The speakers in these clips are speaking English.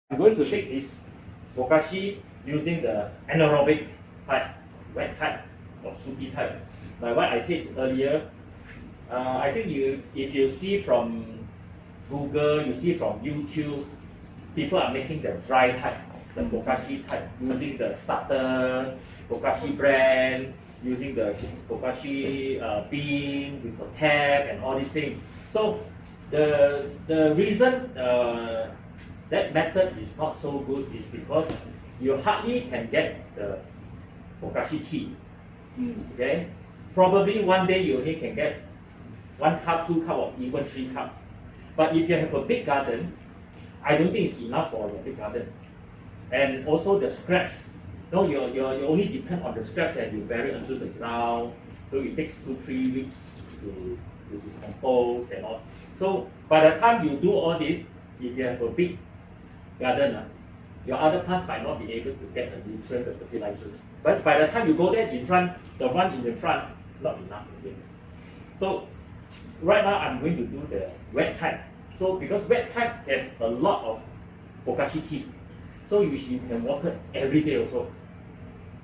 I'm going to take this Bokashi using the anaerobic type, wet type or soupy type. Like what I said earlier, I think if you see from Google, you see from YouTube, people are making the dry type, the Bokashi type, using the starter Bokashi brand, using the Bokashi bean with the tap and all these things. So the reason that method is not so good is because you hardly can get the Bokashi tea. Okay, probably one day you only can get 1 cup, 2 cup, or even 3 cup. But if you have a big garden, I don't think it's enough for your big garden. And also the scraps. No, you only depend on the scraps and you bury it under the ground. So it takes 2-3 weeks to decompose and all. So by the time you do all this, if you have a big garden, your other plants might not be able to get the nutrients, the fertilizers. But by the time you go there in front, the one in the front, not enough again. So right now I'm going to do the wet type. So because wet type has a lot of Bokashi tea, so you can water every day also.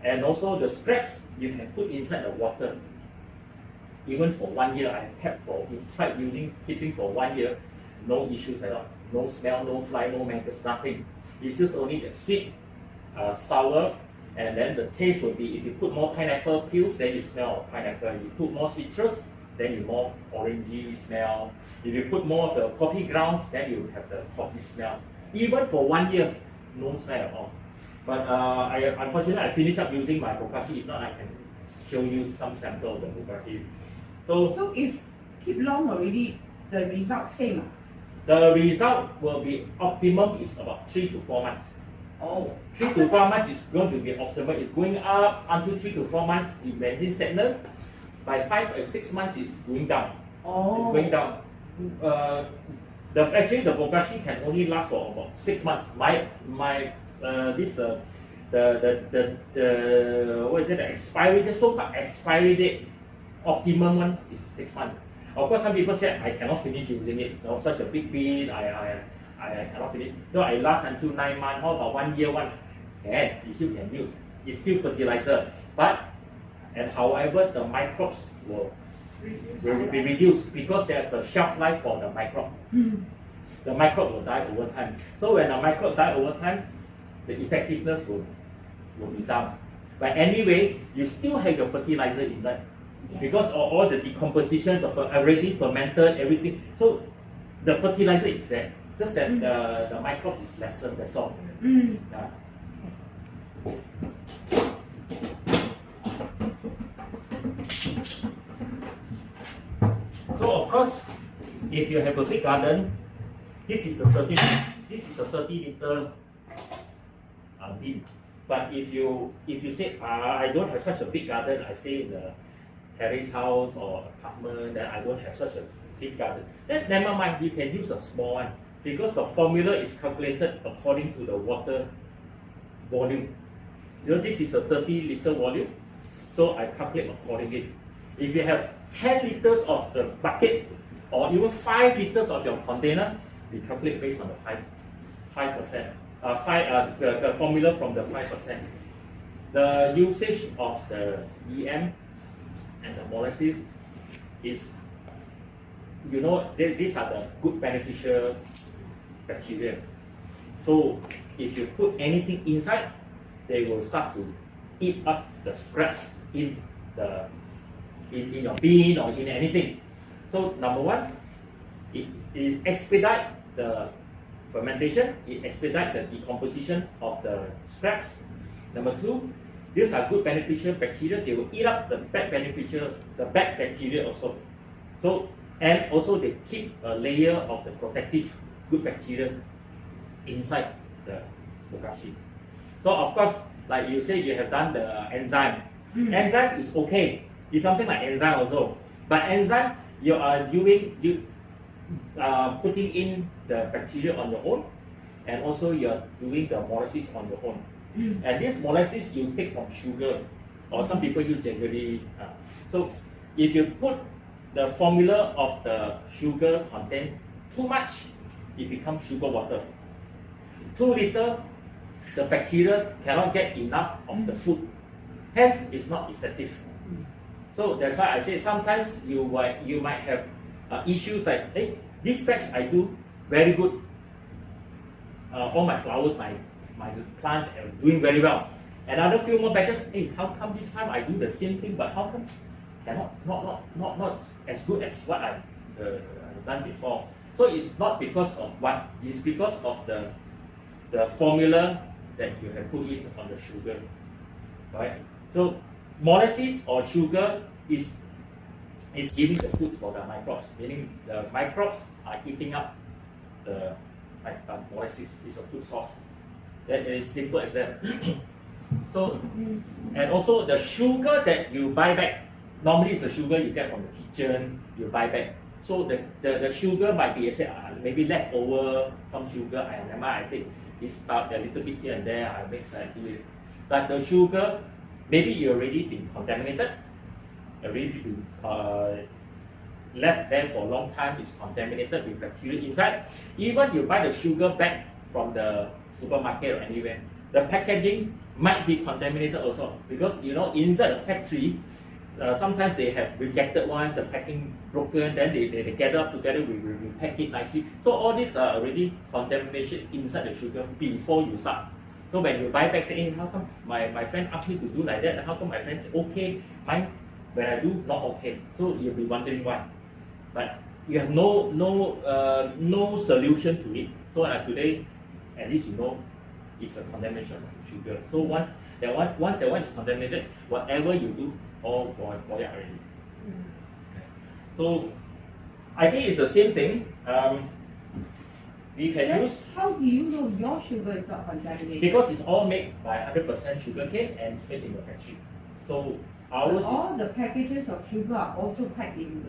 And also the scraps you can put inside the water. Even for 1 year, I've kept tried keeping for 1 year, no issues at all. No smell, no fly, no mangus, nothing. It's just only the sweet, sour, and then the taste will be, if you put more pineapple peels, then you smell of pineapple. If you put more citrus, then you more orangey smell. If you put more of the coffee grounds, then you have the coffee smell. Even for 1 year, no smell at all. But unfortunately, I finished up using my Bokashi. If not, I can show you some sample of the Bokashi. So if keep long already, the result same? The result will be optimum is about 3 to 4 months. Oh. 3 to 4 months is going to be optimal. It's going up until 3 to 4 months, it maintains stagnant. By 5 or 6 months, it's going down. Oh. It's going down. Actually, the Bokashi can only last for about 6 months. The expiry date, so-called expiry date, optimum one is 6 months. Of course, some people say I cannot finish using it. You know, such a big bean, I cannot finish. So I last until 9 months. How about 1 year one? And you still can use. It's still fertilizer, however the microbes will be reduced because there's a shelf life for the microbe. The microbe will die over time. So when the microbe die over time, the effectiveness will be down. But anyway, you still have your fertilizer inside. Because of all the decomposition, the already fermented, everything. So the fertilizer is there. Just that the microbe is lesser, that's all. So of course, if you have a big garden, this is the 30 liter bin. But if you say I don't have such a big garden, I stay in the terrace house or apartment, then I don't have such a big garden, then never mind, you can use a small one because the formula is calculated according to the water volume. You know, this is a 30 liter volume, so I calculate accordingly. If you have 10 liters of the bucket or even 5 liters of your container, we calculate based on the 5%. The formula from the 5%. The usage of the EM and the molasses is, these are the good beneficial bacteria. So if you put anything inside, they will start to eat up the scraps in your bean or in anything. So number one, it expedite the fermentation, it expedite the decomposition of the scraps. Number two, these are good beneficial bacteria. They will eat up the bad bacteria also. So, and also they keep a layer of the protective good bacteria inside the Bokashi. So of course, like you say, you have done the enzyme. Enzyme is okay. It's something like enzyme also. But enzyme, you are putting in the bacteria on your own, and also you are doing the molasses on your own. And this molasses you take from sugar, or some people use jaggery. So if you put the formula of the sugar content too much, it becomes sugar water. Too little, the bacteria cannot get enough of the food. Hence, it's not effective. So that's why I say sometimes you might have issues like, hey, this batch I do very good. All my flowers, my plants are doing very well. Another few more batches, hey, how come this time I do the same thing, but how come cannot not as good as what I've done before? So it's not because of what, it's because of the formula that you have put in on the sugar, right? So molasses or sugar is giving the food for the microbes, meaning the microbes are eating up the molasses. Is a food source. That is simple as that. So, and also the sugar that you buy back, normally it's the sugar you get from the kitchen, you buy back. So the sugar might be, I say, maybe leftover, some sugar, I take this part, a little bit here and there, I mix and do it. But the sugar, maybe you already been contaminated, already been left there for a long time, it's contaminated with bacteria inside. Even you buy the sugar back from the supermarket or anywhere, the packaging might be contaminated also, because inside the factory, sometimes they have rejected ones, the packing broken, then they gather up together, we pack it nicely. So all these are already contamination inside the sugar before you start. So when you buy back, say, hey, how come my friend asked me to do like that, how come my friend say okay, mine when I do not okay? So you'll be wondering why. But you have no solution to it. So today, at least you know it's a contamination of sugar. So once that one is contaminated, whatever you do, all boil already. So I think it's the same thing. We can Then use, how do you know your sugar is not contaminated? because it's all made by 100% sugar cane and it's made in the factory. So ours all is the packages of sugar are also packed in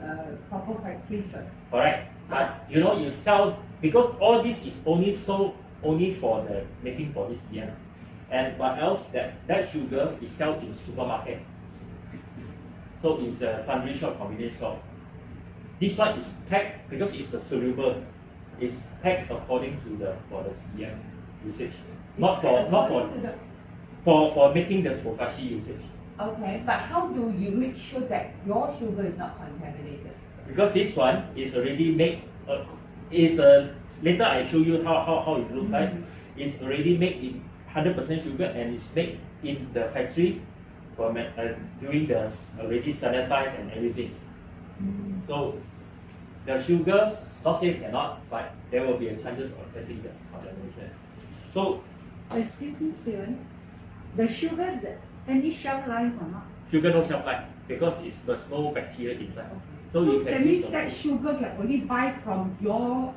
proper factories. correct. But you sell, because all this is only sold only for the making for this year. And what else, that sugar is sold in supermarket. So it's a sundry shop, convenience shop. This one is packed because it's a soluble. It's packed according to for the CM usage, not for making the Bokashi usage. Okay, but how do you make sure that your sugar is not contaminated? Because this one is already made. Later I show you how it looks like. It's already made in 100% sugar and it's made in the factory for doing the already sanitized and everything. So the sugar, not say cannot, but there will be a chances of getting the contamination. So Excuse me, Steven. The sugar, any shelf life or not? sugar no shelf life because there's no bacteria inside. So you that can means use that sugar can only buy from your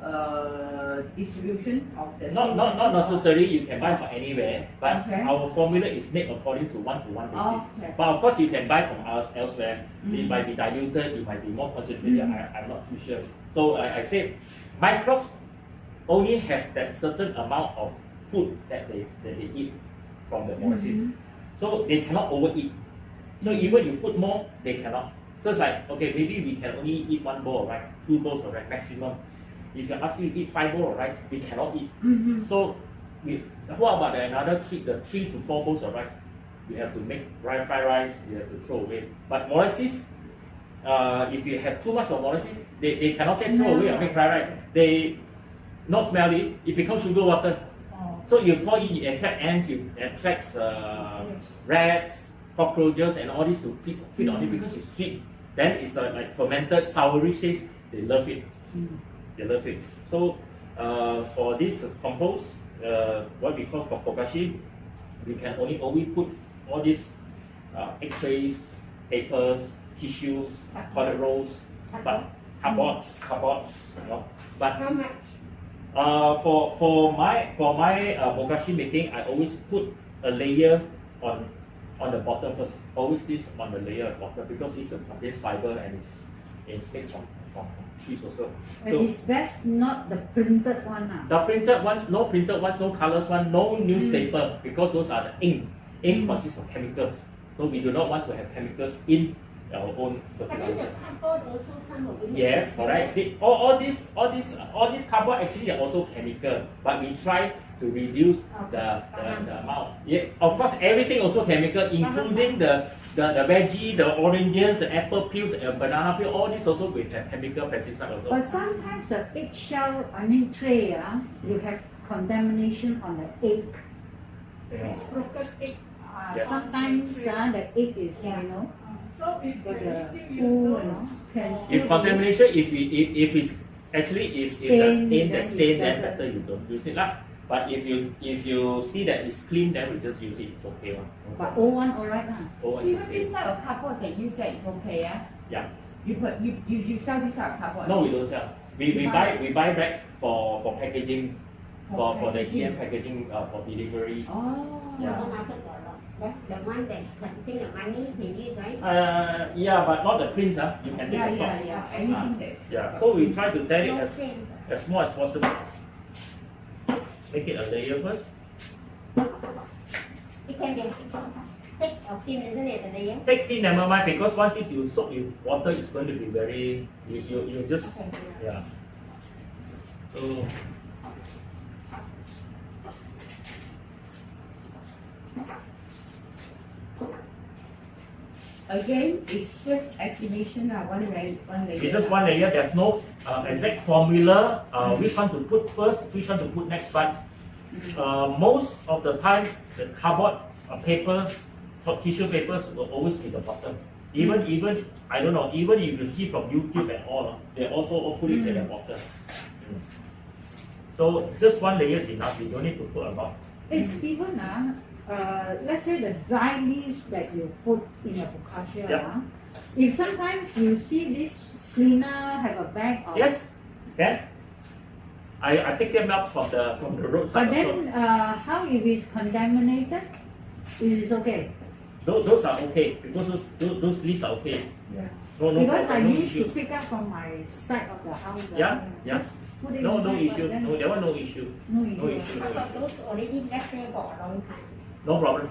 distribution of the not necessary, you can buy from anywhere, but Okay. our formula is made according to one-to-one basis. Okay. But of course you can buy from us elsewhere. It might be diluted, it might be more concentrated, I'm not too sure. So I say microbes only have that certain amount of food that they eat from the molasses. So they cannot overeat. So even you put more, they cannot. So it's like, okay, maybe we can only eat 1 bowl of rice, 2 bowls of rice maximum. If you ask me to eat 5 bowls of rice, we cannot eat. So what about another 3 to 4 bowls of rice? We have to make fried rice, we have to throw away. But molasses, if you have too much of molasses, they cannot say throw away or make fried rice. They not smelly, it becomes sugar water. So you pour in, you attract ants, you attract rats, cockroaches, and all this to feed on it because it's sweet. Then it's like fermented, soury taste. They love it. They love it. So for this compost, what we call Bokashi, we can only put all these X-rays, papers, tissues, toilet rolls, but cardboards, But How much? for my Bokashi making, I always put a layer on the bottom first. Always this on the layer at bottom because it contains fiber and it's made from trees also. And So it's best not the printed one. the printed ones, no colors one, no newspaper because those are the ink. Ink consists of chemicals. So we do not want to have chemicals in our own But then fertilizer. the cardboard also some of it. Yes, correct. All these cardboard actually are also chemical, but we try to reduce the amount. Yeah, of course, everything also chemical, including the veggie, the oranges, the apple peels, banana peel, all this also will have chemical pesticide also. But sometimes the eggshell, tray, you have contamination on the egg. Yeah. Broken egg. Yes. Sometimes the egg is, So if got the the listing full, use can those, still If contamination, if it's actually is the Stain, stain then that it's stain, then better. better you don't use it lah. But if you see that it's clean, then we just use it. It's okay lah. No But problem. old one alright lah. Oh, it's even this okay. type of cardboard that you get is okay, yeah? Yeah. You sell this type of cardboard? No, we don't sell. We buy back for packaging, for the EM packaging for delivery. Oh. Yeah. That's the one that's contain the money they use, right? Yeah, but not the prints. You can take Yeah, the top. Anything that's. Yeah. So we try to tear it No as print. small as possible. Make it a layer first. It can be thick or thin, isn't it, the layer? Take thin, never mind, because once you soak in water, it's going to be very, you just, Okay. yeah. So, Again, it's just estimation lah, one layer. it's just one layer, there's no exact formula, which one to put first, which one to put next, but most of the time, the cardboard papers, tissue papers will always be the bottom. Even I don't know, even if you see from YouTube and all, they also put it at the bottom. So just one layer is enough, you don't need to put a lot. Hey Steven, let's say the dry leaves that you put in your bokashi, Yeah. if sometimes you see this cleaner have a bag of, Yes, can. I take them up from the roadside but also. then how if it's contaminated? It is okay. Those are okay because those leaves are okay. Yeah. No Because I problem, no used to issue. pick up from my side of the house. Yeah, yeah. Just put it No inside, but issue. then No, that one no issue. no No issue. issue. How No about issue. those already left there for a long time? No problem.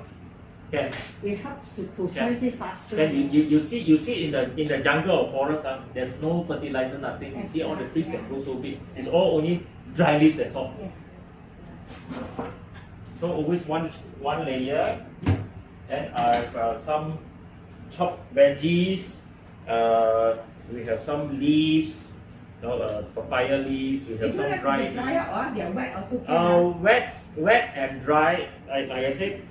Can. It helps to process it faster. Then you see in the jungle or forest, there's no fertilizer, nothing. You see all the trees that grow so big. It's all only dry leaves, that's all. Yes. So always one layer. Then I have some chopped veggies. We have some leaves, papaya leaves. We have It don't some have to dry be dry leaves. or they're wet also can. Wet and dry. Like I said,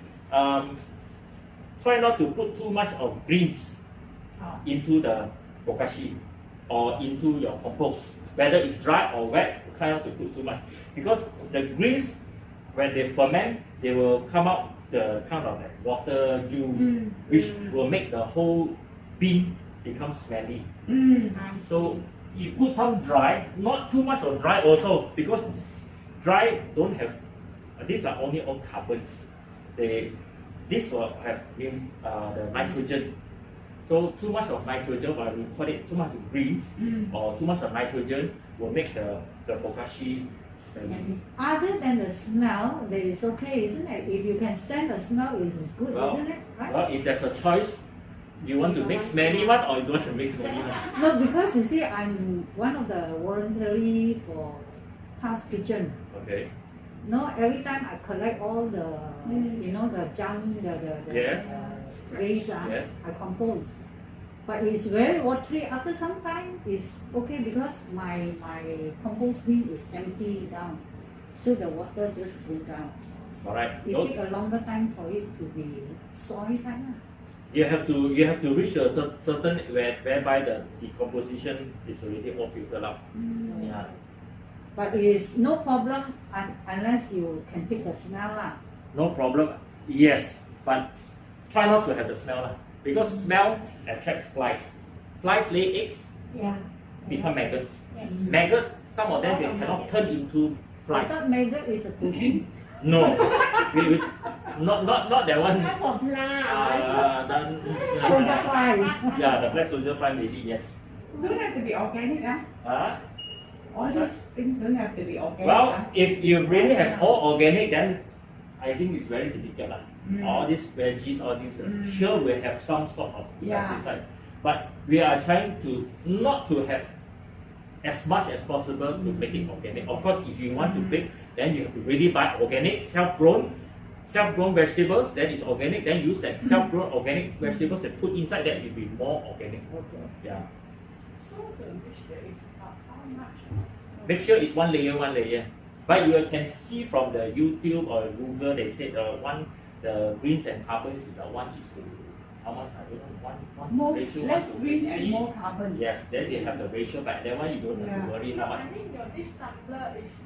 try not to put too much of greens into the bokashi or into your compost. Whether it's dry or wet, try not to put too much because the greens, when they ferment, they will come out the kind of like water juice, which will make the whole bean become smelly. So you put some dry, not too much of dry also, because dry don't have. These are only all carbons. This will have the nitrogen. So too much of nitrogen, or we call it too much of greens, or too much of nitrogen will make the bokashi smelly. Other than the smell, that is okay, isn't it? If you can stand the smell, it is good, Well, isn't it? Right? Well, if there's a choice, you want to make smelly one or you don't want to make smelly one? No, because you see, I'm one of the voluntary for Past Kitchen. Okay. No, every time I collect all the, the junk, the Yes. waste, Yes. I compose. But it's very watery. After some time, it's okay because my compost bin is empty down, so the water just go down. All right. It take a longer time for it to be soil type. You have to reach a certain whereby the decomposition is already all filtered out. Yeah. But it's no problem unless you can take the smell lah. No problem. Yes, but try not to have the smell lah. Because smell attracts flies. Flies lay eggs, Yeah. become maggots. Yes. Maggots, some of them they cannot turn into I flies. thought maggot is a protein. No, we not that one. Not for plant. Soldier fly. Yeah, the black soldier fly maybe yes. Don't have to be organic, Huh? All those things don't have to be organic. Well, if you really have all organic, then I think it's very difficult lah. All these veggies, all these, sure will have some sort of Yeah. pesticide. But we are trying to not to have as much as possible to make it organic. Of course, if you want to bake, then you have to really buy organic, self-grown vegetables. That is organic. Then use that self-grown organic vegetables and put inside that. It will be more organic. Okay. Yeah. So the mixture is how much? Mixture is one layer. But you can see from the YouTube or Google, they said the greens and carbons is one is to how much? I don't know. One More, ratio. less 1 to green 50. and more carbon. Yes, then they have the ratio, but that one you don't have to Yeah. worry how much. I mean, this tumbler is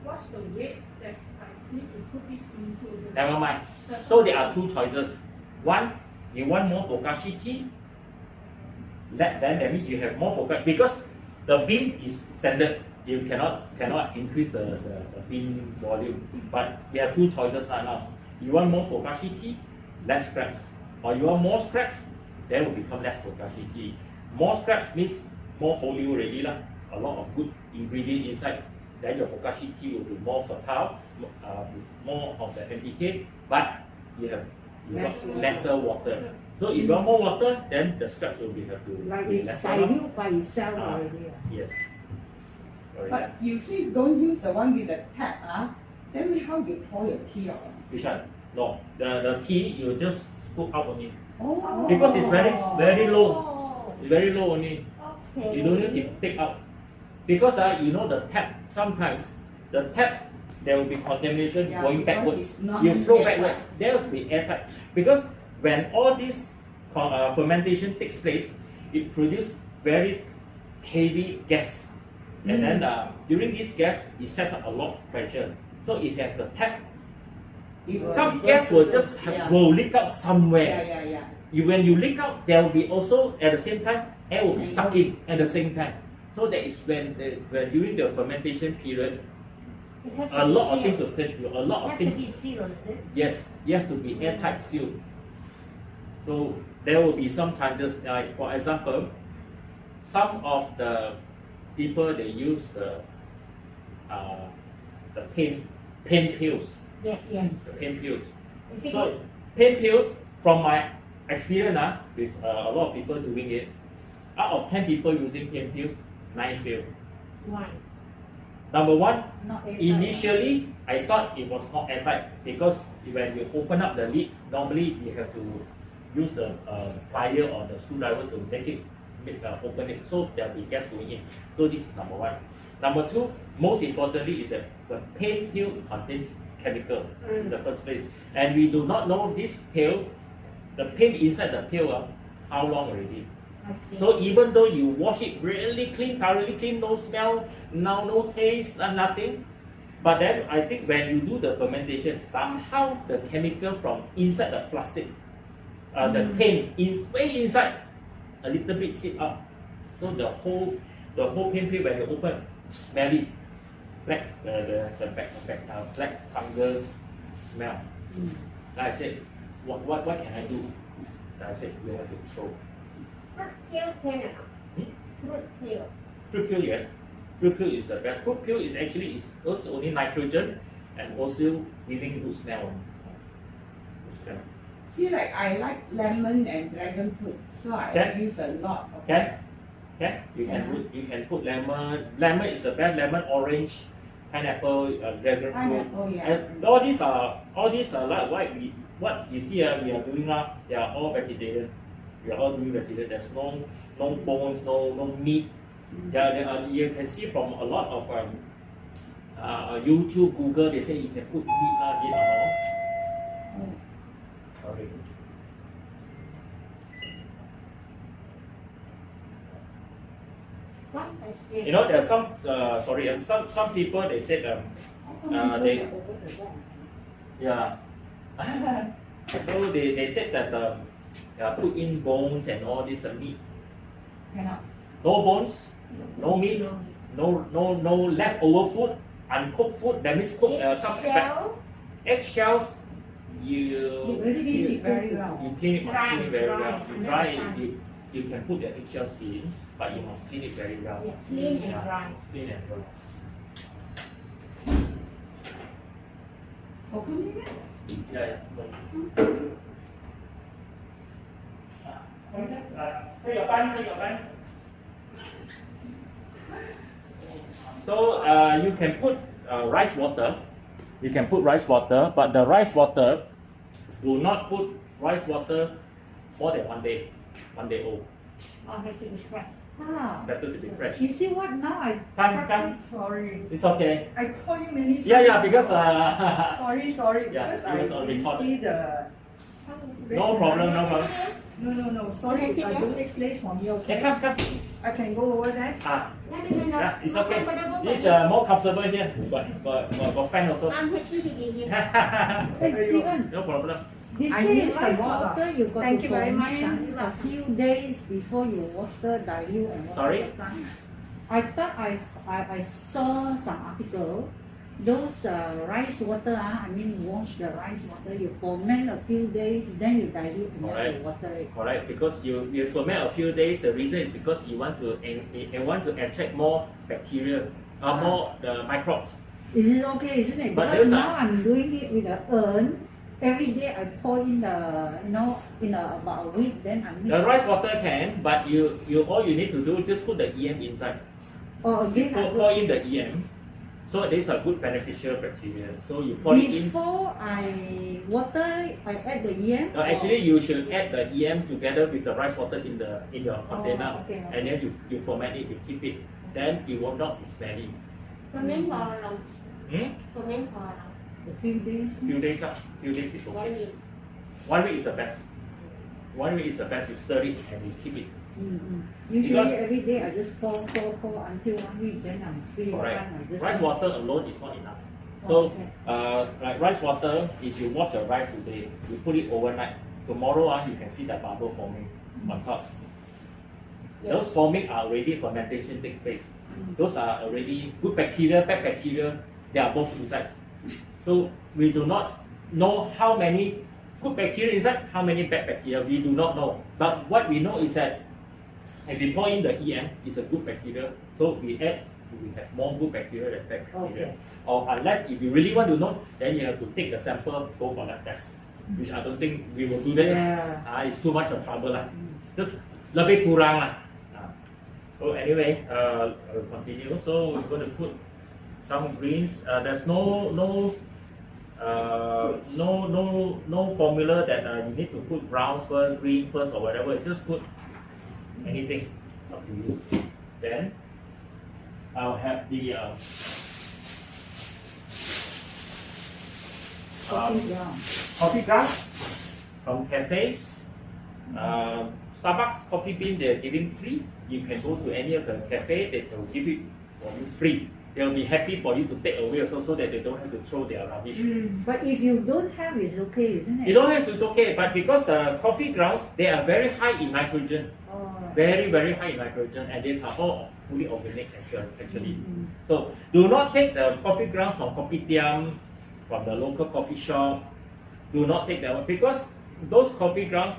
what's the weight that I need to put it into the. Never mind. So there are two choices. One, you want more Bokashi tea. Then that means you have more Bokashi because the bean is standard. You cannot increase the bean volume. But you have two choices now. You want more Bokashi tea, less scraps. Or you want more scraps, then will become less Bokashi tea. More scraps means more holy already lah. A lot of good ingredient inside. Then your Bokashi tea will be more fertile, with more of the NPK, but you have lesser water. So if you want more water, then the scraps will have to Like be it lesser. dilute by itself Ah. already. Yes. Correct. But you say don't use the one with the tap, Tell me how you pour your tea out. Which one? No, the tea you just scoop out only Oh. because it's very low. Oh, It's very low only. okay. You don't need to take out because you know the tap sometimes the tap there will be contamination Yeah, going because backwards. it's not You flow airtight. backwards. There will be airtight because when all this fermentation takes place, it produces very heavy gas, and then during this gas it sets up a lot of pressure. So if you have the tap, some gas will just will leak out somewhere. Yeah. When you leak out, there will be also at the same time air will be sucked in at the same time. So that is when during the fermentation period, It has a to be lot of sealed. things will take a lot It of has to things. be sealed, is it? Yes, it has to be airtight sealed. So there will be some chances. Like for example, some of the people they use the pain pills. Yes. The pain pills. Is it So good? pain pills, from my experience with a lot of people doing it, out of 10 people using pain pills, 9 fail. Why? Number one, Not airtight. initially I thought it was not airtight because when you open up the lid, normally you have to use the plier or the screwdriver to open it, so there will be gas going in. So this is number one. Number two, most importantly, is that the pain pill contains chemical in the first place, and we do not know this pill, the pain inside the pill, how long already. I see. So even though you wash it really clean, thoroughly clean, no smell, no taste, nothing, but then I think when you do the fermentation, somehow the chemical from inside the plastic, the paint way inside, a little bit seep up. So the whole paint pill when you open, smelly, black black fungus smell. And I said, what can I do? And I said, you have to throw. Fruit pill can or not? Fruit pill. Fruit pill, yes. Fruit pill is the best. Fruit pill is actually also only nitrogen and also giving good smell. Good smell. See, like I like lemon and dragon fruit, so I Can? use a lot of Can? You can put lemon. Lemon is the best. Lemon, orange, pineapple, dragon fruit. pineapple, yeah. And all these are like what you see we are doing now. They are all vegetarian. We are all doing vegetarian. There's no bones, no meat. Yeah, you can see from a lot of YouTube, Google. They say you can put meat in or not. Sorry. One question. You know, there's some people they said they yeah. So they said that put in bones and all this meat. Cannot. No bones, no meat, no leftover food, uncooked food. That means cook some Shell? eggshells. You You really clean it very well. clean it, must Dry, clean it very dry, well. You dry. dry it, you can put the eggshells in, but you must clean it very well. Yeah, clean and Yeah. dry. Clean and dry. How come you get? Yeah. Take your time, take your time. So you can put rice water. You can put rice water, but the rice water, do not put rice water more than 1 day. 1 day old. Or has to be fresh. Ah, It's better to be fresh. you see what now I Come. Sorry. It's okay. I call you many times. Yeah, because Sorry, Yeah, because it I was on didn't record. see the. No problem, no problem. No, sorry, Okay, sit I down. don't take place from you, Okay, okay? come. I can go over there. No. Yeah, it's No okay. comfortable This for you. more comfortable here. Got fan also. I'm happy to be here. Hey Stephen, No problem. they I say miss the rice water. water you got Thank to you very much, ferment a few days before you water, dilute and water Sorry? the plant. I thought I saw some article, those rice water, I mean wash the rice water, you ferment a few days, then you dilute and then Alright. you water it. Correct, because you ferment a few days. The reason is because you want to attract more bacteria, more the microbes. Is it okay, isn't it? But Because those now I'm doing it with the urn. Every day I pour in about a week, then I mix. The rice water can, but you all you need to do just put the EM inside. Or again, I Pour in the EM. So these are good beneficial bacteria. So you pour it in. before I water, I add the EM. No, actually you should add the EM together with the rice water in your container, okay. and then you ferment it, you keep it. Then it will not be smelly. Ferment for how long? Ferment for how long? A few days. Few days up, few days is 1 okay. week. 1 week is the best. 1 week is the best. You stir it and you keep it. Usually Because- every day I just pour until 1 week, then I'm free. Correct. I just Rice water alone is not enough. Oh, So, okay. like rice water, if you wash your rice today, you put it overnight. Tomorrow, you can see the bubble forming on top. Yes. Those forming are already fermentation take place. Those are already good bacteria, bad bacteria. They are both inside. So we do not know how many good bacteria inside, how many bad bacteria. We do not know. But what we know is that if we pour in the EM, it's a good bacteria. So we have more good bacteria than bad bacteria. Okay. Or unless if you really want to know, then you have to take the sample, go for lab test. Which I don't think we will do that. Yeah. It's too much of trouble lah. Just lebih kurang lah. So anyway, I'll continue. So we're going to put some greens. There's no formula that you need to put browns first, green first, or whatever. Just put anything up to you. Then I'll have the coffee grounds from cafes. Starbucks coffee bean they're giving free. You can go to any of the cafe, they will give it for you free. They'll be happy for you to take away also so that they don't have to throw their rubbish. But if you don't have, it's okay, isn't it? You don't have to, it's okay, but because coffee grounds, they are very high in nitrogen. Oh, Very, very high in nitrogen, and these are all fully organic actually. So do not take the coffee grounds from kopitiam, from the local coffee shop. Do not take that one because those coffee grounds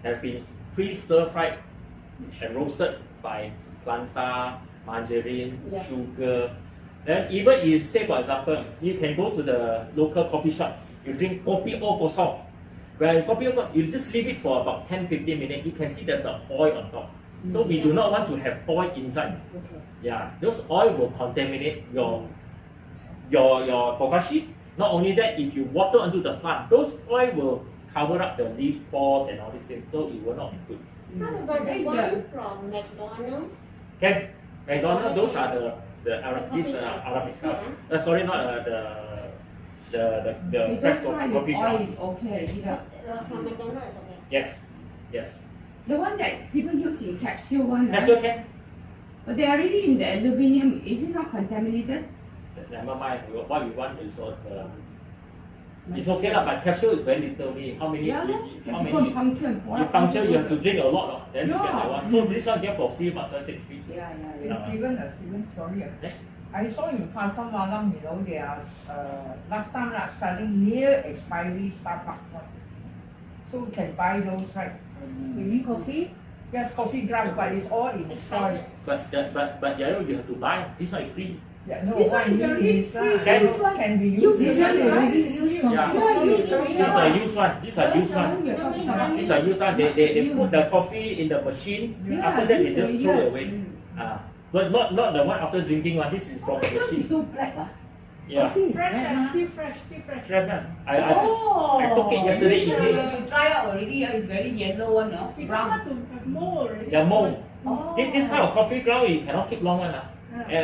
have been pre-stir fried and roasted by plantain, margarine, Yeah. sugar. Then even if say for example, you can go to the local coffee shop, you drink kopi o kosong. Where kopi o you just leave it for about 10-15 minutes, you can see there's an oil on top. So we do not want to have oil inside. okay. Yeah, those oil will contaminate your bokashi. Not only that, if you water onto the plant, those oil will cover up the leaf pores and all these things, so it will not be good. How about the one from McDonald's? Okay, McDonald's, those are the Arabica. Sorry, not the They fresh don't fry coffee with oil grounds. is okay. Yeah. From McDonald's, okay. Yes. The one that people use in capsule one, That's right? okay. But they are already in the aluminium. Is it not contaminated? Never mind. What we want is it's okay lah, but capsule is very little. How many? Yeah, How people many? puncture. You puncture, you have to drink a lot, then you get that Yeah. one. So this one get for free, but I take free. Yeah. Steven, sorry. Yes. I saw in Pasar Malam, they are last time selling near expiry Starbucks one. So you can buy those, right? You mean coffee? Yes, coffee ground, but it's all in soil. But yeah, you have to buy. This one is free. Yeah, no, This what one is I mean already is, free. Can- this one can be Use used. this This one one you already already used from Yeah. These are used one. These are used one. These are used one. They put the coffee in the machine. Yeah, After that, they this just is throw it yeah. away. But not the one after drinking one. This is from the It's sheep. so black. Yeah. Coffee is Fresh, black, ah, huh? still fresh, still fresh. Fresh one. I Oh, took it yesterday When evening. you dry out already, it's very yellow one, no? Because Brown. start to have mold already. Yeah, mold. Oh. This kind of coffee ground you cannot keep long one.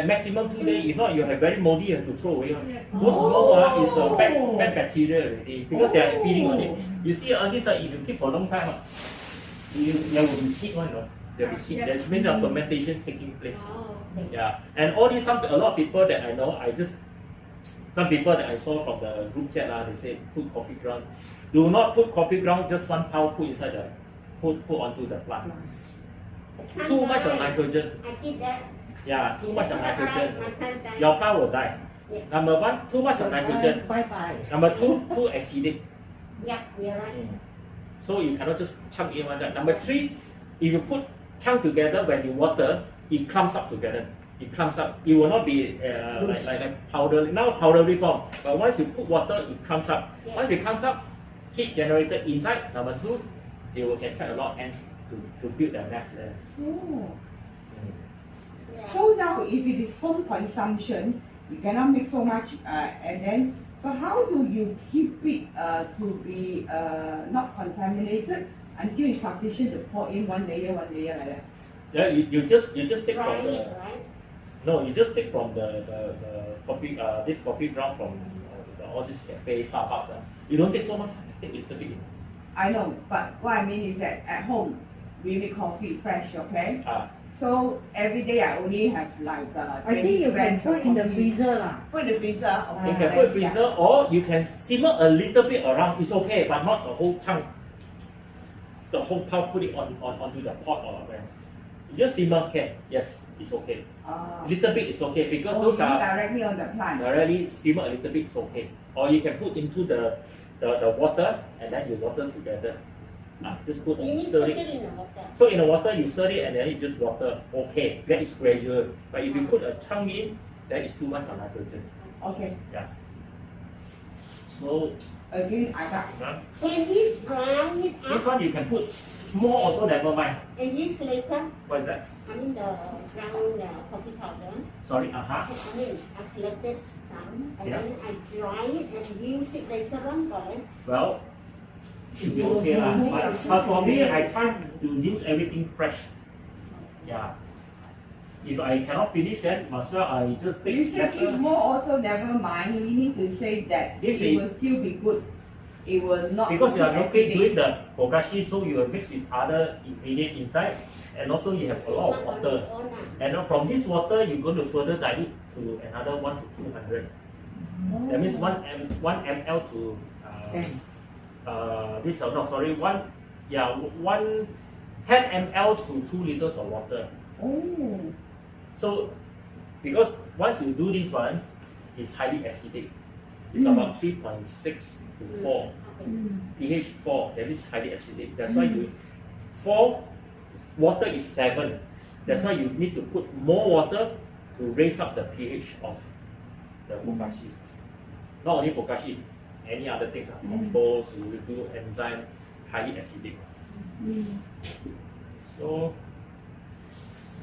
Maximum 2 days. If not, you have very moldy. You have to throw away. Yes. Those mold is a bad bacteria already because they are feeding on it. You see on this if you keep for a long time, there will be heat one. There will be heat. Yes. There's many of fermentation taking place. Oh, okay. Yeah, and all these a lot of people that I know, some people that I saw from the group chat they say put coffee ground. Do not put coffee ground just 1 pound put inside put onto the plant. I can't Too much of die. nitrogen. I did that. Yeah, too much of nitrogen. My plant died. Your plant will die. Yeah. Number 1, too much of nitrogen. Bye bye. Number 2, too acidic. Yeah, you're right. So you cannot just chunk in one. Number 3, if you put chunk together when you water, it clumps up together. It clumps up. It will not be like powder. Now powdery form. But once you put water, it clumps up. Yes. Once it comes up, heat generated inside. Number 2, they will attract a lot of ants to build their nest there. Oh. Yeah. So now, if it is home consumption, you cannot make so much, and then, so how do you keep it to be not contaminated until it's sufficient to pour in one layer like that? Yeah, you just take Dry from the it, right? no, you just take from the coffee this coffee ground from all these cafe Starbucks. You don't take so much. Take a little bit. I know, but what I mean is that at home, we make coffee fresh, okay? Ah, So every day I only have like I think you can 20 grams put of in the coffee. freezer lah. Put in the freezer, okay. you can put freezer or you can simmer a little bit around. It's okay, but not the whole chunk. The whole pulp put it onto the pot or where. You just simmer, okay? Yes, it's okay. Little bit is okay because Oh, those you are directly on the plant. already simmer a little bit. It's okay. Or you can put into the water and then you water together. Just put You need to stir put it. it in the water. So in the water you stir it and then you just water. Okay, that is gradual. But if you put a chunk in, that is too much of nitrogen. Okay. So Again, I got. Can we grind it this up one you can put more also never mind. and use later? What is that? I mean the ground coffee powder. Sorry, I mean, I collected some and Yeah. then I dry it and use it later on, correct? Well, should be okay lah. But for me, I try to use everything fresh. Yeah. If I cannot finish that, myself I just You take say lesser. if more also never mind. We need to say that This it is- will still be good. It will not Because you be are looking acidic. doing the bokashi, so you will mix with other ingredients inside, and also you have a lot of It's not on water. its own, And then from this water, you're going to further dilute to another 1 to 200. That means 1 ml to this no sorry 10 ml to 2 liters of water. Oh. So because once you do this one, it's highly acidic. It's about 3.6 to 4. Okay. pH 4, that is highly acidic. That's why you 4 water is 7. That's why you need to put more water to raise up the pH of the bokashi. Not only bokashi, any other things are compost, you will do enzyme, highly acidic. So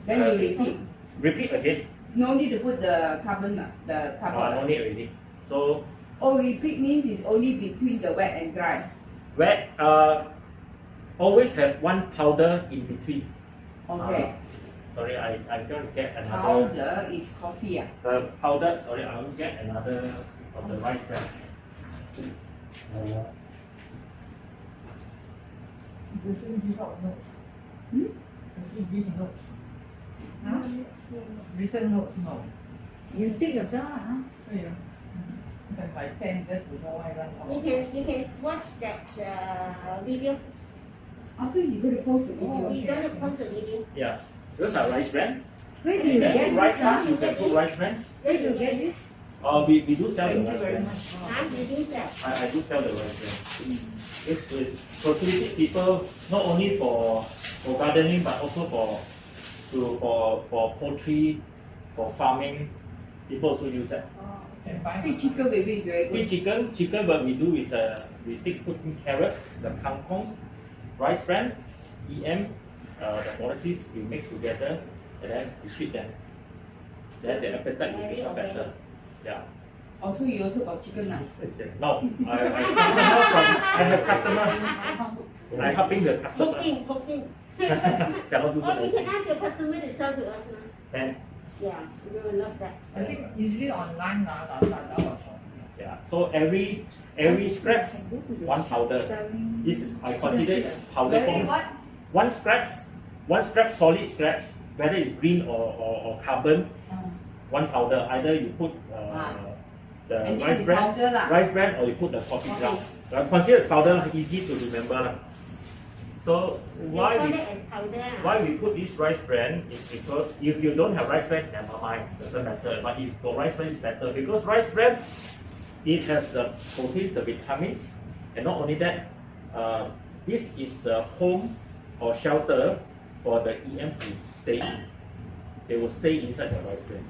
Then you repeat. repeat again. No need to put the carbon. No need already. So Oh, repeat means it's only between the wet and dry. wet always have one powder in between. Okay. Sorry, I'm going to get another. Powder is coffee. The powder, sorry, I will get another of the rice bran. Does it give out notes? Does it give notes? Written notes, no. You take yourself lah. Huh? Yeah. And my pen just before I run out. You can watch that video. After you're going to post the video. You're gonna post a video. Yeah, those are rice bran. Where do you Then get rice this? Huh? bran, you can put rice bran. Where do you get this? We do sell the Thank you rice very bran. much. You do that. I do sell the rice bran. It's facilitate people not only for gardening but also for poultry, for farming. People also use that. And buy Free chicken baby is very With good. chicken what we do is we put in carrot, the kangkong, rice bran, the molasses we mix together and then we sweet them. then the appetite will Very become better. organic. Yeah. Also, you also got chicken now. No, I have customer. I helping the customer. Cooking. Cannot do so. Oh, you can ask your customer to sell to us now. And Yeah, we will love that. I think usually online Lazada also. yeah, so every scraps one powder. This is I consider it powder form. what? One scrap solid scraps, whether it's green or carbon, one powder. Either you put the And this rice is bran, powder lah. rice bran, or you put the coffee ground. Consider as powder, easy to remember lah. So They call it as powder. why we put this rice bran is because if you don't have rice bran, never mind, doesn't matter. But if got rice bran, it's better because rice bran, it has the proteins, the vitamins, and not only that, this is the home or shelter for the EM to stay in. They will stay inside the rice bran.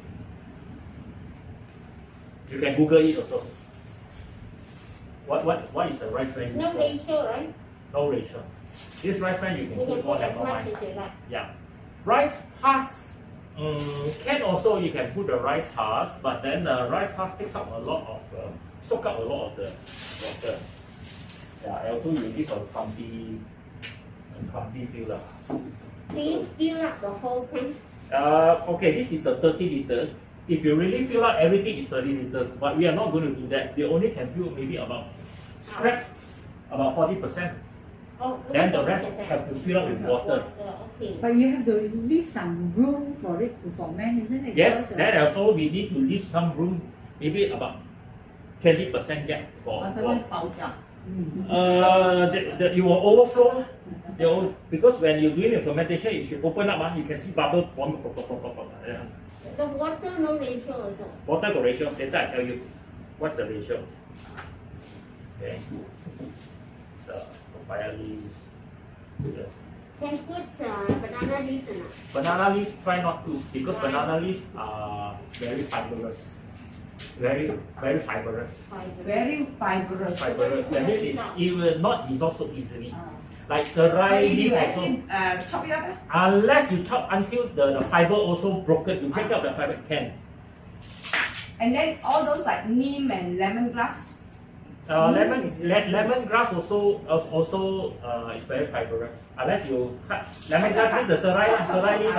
You can Google it also. What is a rice bran? No ratio, right? No ratio. This rice bran you can You can put more put than as one much line. as you like. Yeah. Rice husk, can also you can put the rice husk, but then the rice husk takes up a lot of, soak up a lot of the water. Yeah, and also you use on clumpy feel lah. Do you fill up the whole pan? Okay, this is the 30 liters. If you really fill up everything is 30 liters, but we are not going to do that. We only can fill maybe about scraps, about 40%. Oh, Then the rest have to fill up with water. Okay. But you have to leave some room for it to ferment, isn't it? Yes, Because, then also we need to leave some room, maybe about 20% gap for you will overflow. Because when you're doing the fermentation, it should open up, you can see bubble form. Yeah. The water no ratio also. Water got ratio. Later I tell you what's the ratio. Okay. So papaya leaves. Yes. Can put banana leaves or not? Banana leaves, try not to, because banana leaves are very fibrous. Very fibrous. Very fibrous. Fibrous. That means it will not dissolve so easily. Like But serai if leaf you also. actually chop it up, Unless you chop until the fiber also broken, you break up the fiber, can. and then all those like neem and lemongrass. Lemongrass also is very fibrous. Unless you cut lemongrass means the serai leaf. Serai leaf.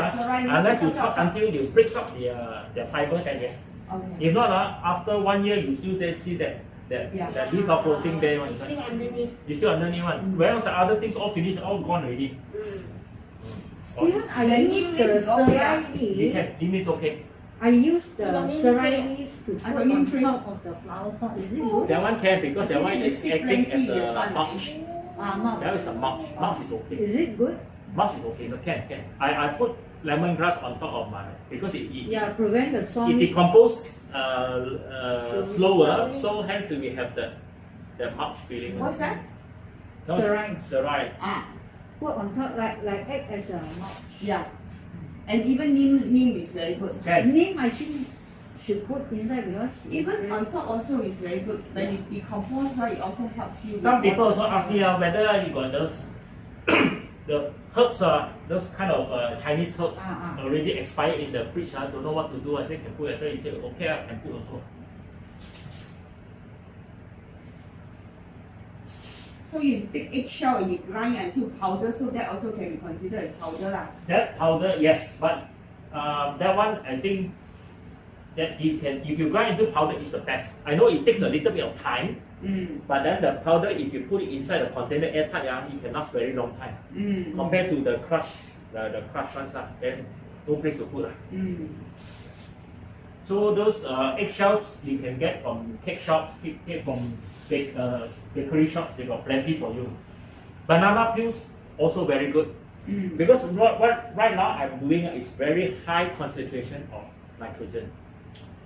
Unless you chop until you breaks up the fiber, then yes. Okay. If not, after 1 year you still see that leaf are floating there one It's inside. still underneath. You still underneath one. Whereas the other things all finished, all gone already. Steven, I The use neem the leaf is okay, serai You leaf. can, it means okay. I use the You got neem serai tree? leaves to I put got neem on tree. top of the flower pot. Is it Oh. good? That one can because that You one need to is seed acting as plenty, a the mulch. Mulch. That is a mulch. Mulch is okay. Is it good? Mulch is okay. No, can. I put lemongrass on top of my because it Yeah, prevent the soil. it decomposes slower, Slowly. so hence we have the mulch feeling. What's that? No, Serai. Serai. Put on top like act as a mulch. Yeah. And even neem is very good. Can. Neem I should put inside because it's Even very- on top also is very good. When it decomposes, it also helps you. Some with people water. also ask me whether you got those the herbs those kind of Chinese herbs already expired in the fridge. Don't know what to do. I say can put. I say he said okay, I can put also. So you take eggshell and you grind until powder, so that also can be considered as powder lah. That powder, yes, but that one I think that you can if you grind into powder is the best. I know it takes a little bit of time, but then the powder if you put it inside the container airtight, it can last very long time. Compared to the crushed ones, then no place to put. So those eggshells you can get from cake shops, get from bakery shops. They got plenty for you. Banana peels also very good because what right now I'm doing is very high concentration of nitrogen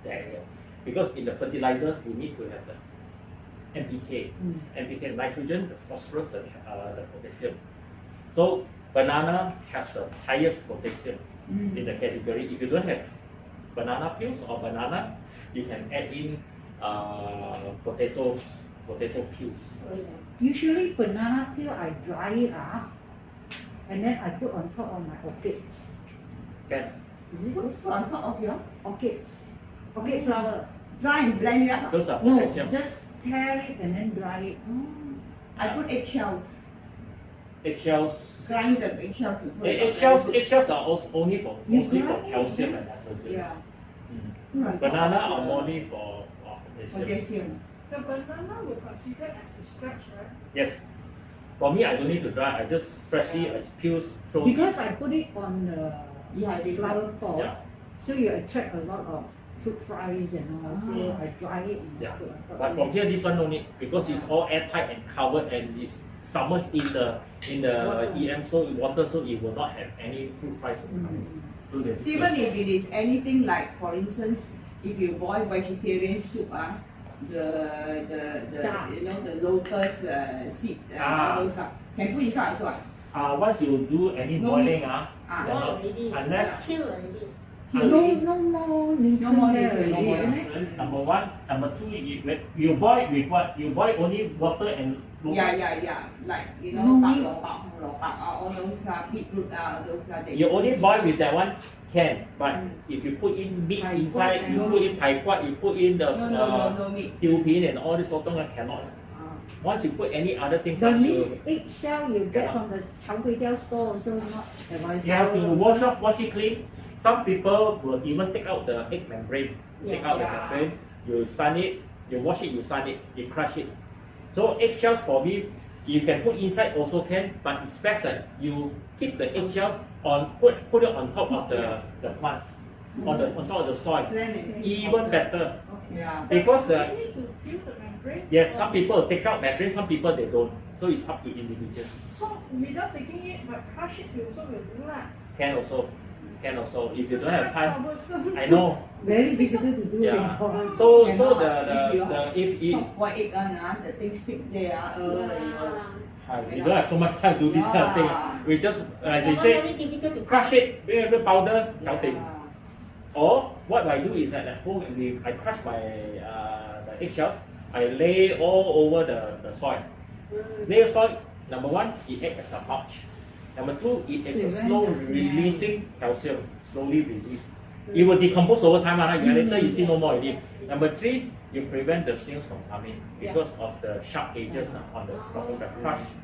there, because in the fertilizer you need to have the NPK, nitrogen, the phosphorus, the potassium. So banana has the highest potassium in the category. If you don't have banana peels or banana, you can add in potato peels. Usually banana peel I dry it up and then I put on top of my orchids. Can Is it good? Put on top of your Orchids. Orchid flower. dry and blend it up. Those are No, potassium. just tear it and then dry it. I put eggshells. Eggshells. Grind the eggshells. and put it on. Eggshells are also only for You mostly for grind it, calcium yeah. and nitrogen. Yeah. Mm. Put on top Banana of are the mainly for potassium. potassium. The banana will consider as a scratch, right? Yes. For me, I don't need to dry. I just freshly peel, throw. Because I put it on the Yeah, they flower pot, Yeah. so you attract a lot of fruit flies and all. So I dry it and Yeah. put on top. But from here, this one no need because it's all airtight and covered and it's submerged in the Water. EM water, so it will not have any fruit flies coming through the system. Even if it is anything like, for instance, if you boil vegetarian soup, Char. you know the lotus seed, Ah. all those can put inside also. Once you do any No boiling, need. then Boil already. unless Kill already. No more nutrient No more there nutrient, no already, more isn't it? nutrients. Number one, number two, you boil with what? You boil only water and lotus. Yeah. Like you know, No bak meat. lok bak, hong lok bak, all those beetroot, those they. You only boil with that one can, but if you put in meat Pai inside, guat you and put in pai guat, you put in the No meat. tiêu皮 and all this sotong cannot. Once you put any other things, The on, minced eggshell you get from the chao kway teow store also not advisable. you have to wash it clean. Some people will even take out the egg membrane. Take out the Yeah. membrane, you sun it, you wash it, you sun it, you crush it. So eggshells for me, you can put inside also can, but it's best that you keep the eggshells put it on top of the plants, on top of the soil. Blend and Even better. Yeah. Because Do the you need to peel the membrane? yes, some people take out membrane, some people they don't. So it's up to individuals. So without taking it, but crush it, you also will do lah. Can also. If you It's don't have quite time, troublesome I to- know. Very difficult to do Yeah. it. So Cannot. if soft boiled egg the thing stick there. we don't have so much time to do this kind of thing. We just as you That one say, very difficult to crush it, bring a bit powder, Yeah. nothing. Or what I do is that at home I crush my the eggshells, I lay all over the soil. Lay soil, number one, it acts as a mulch. Number two, it is a Prevent slow the smell. releasing calcium, slowly release. It will decompose over time, later you see no more already. Number three, you prevent the snails from coming because of the sharp edges on the crushed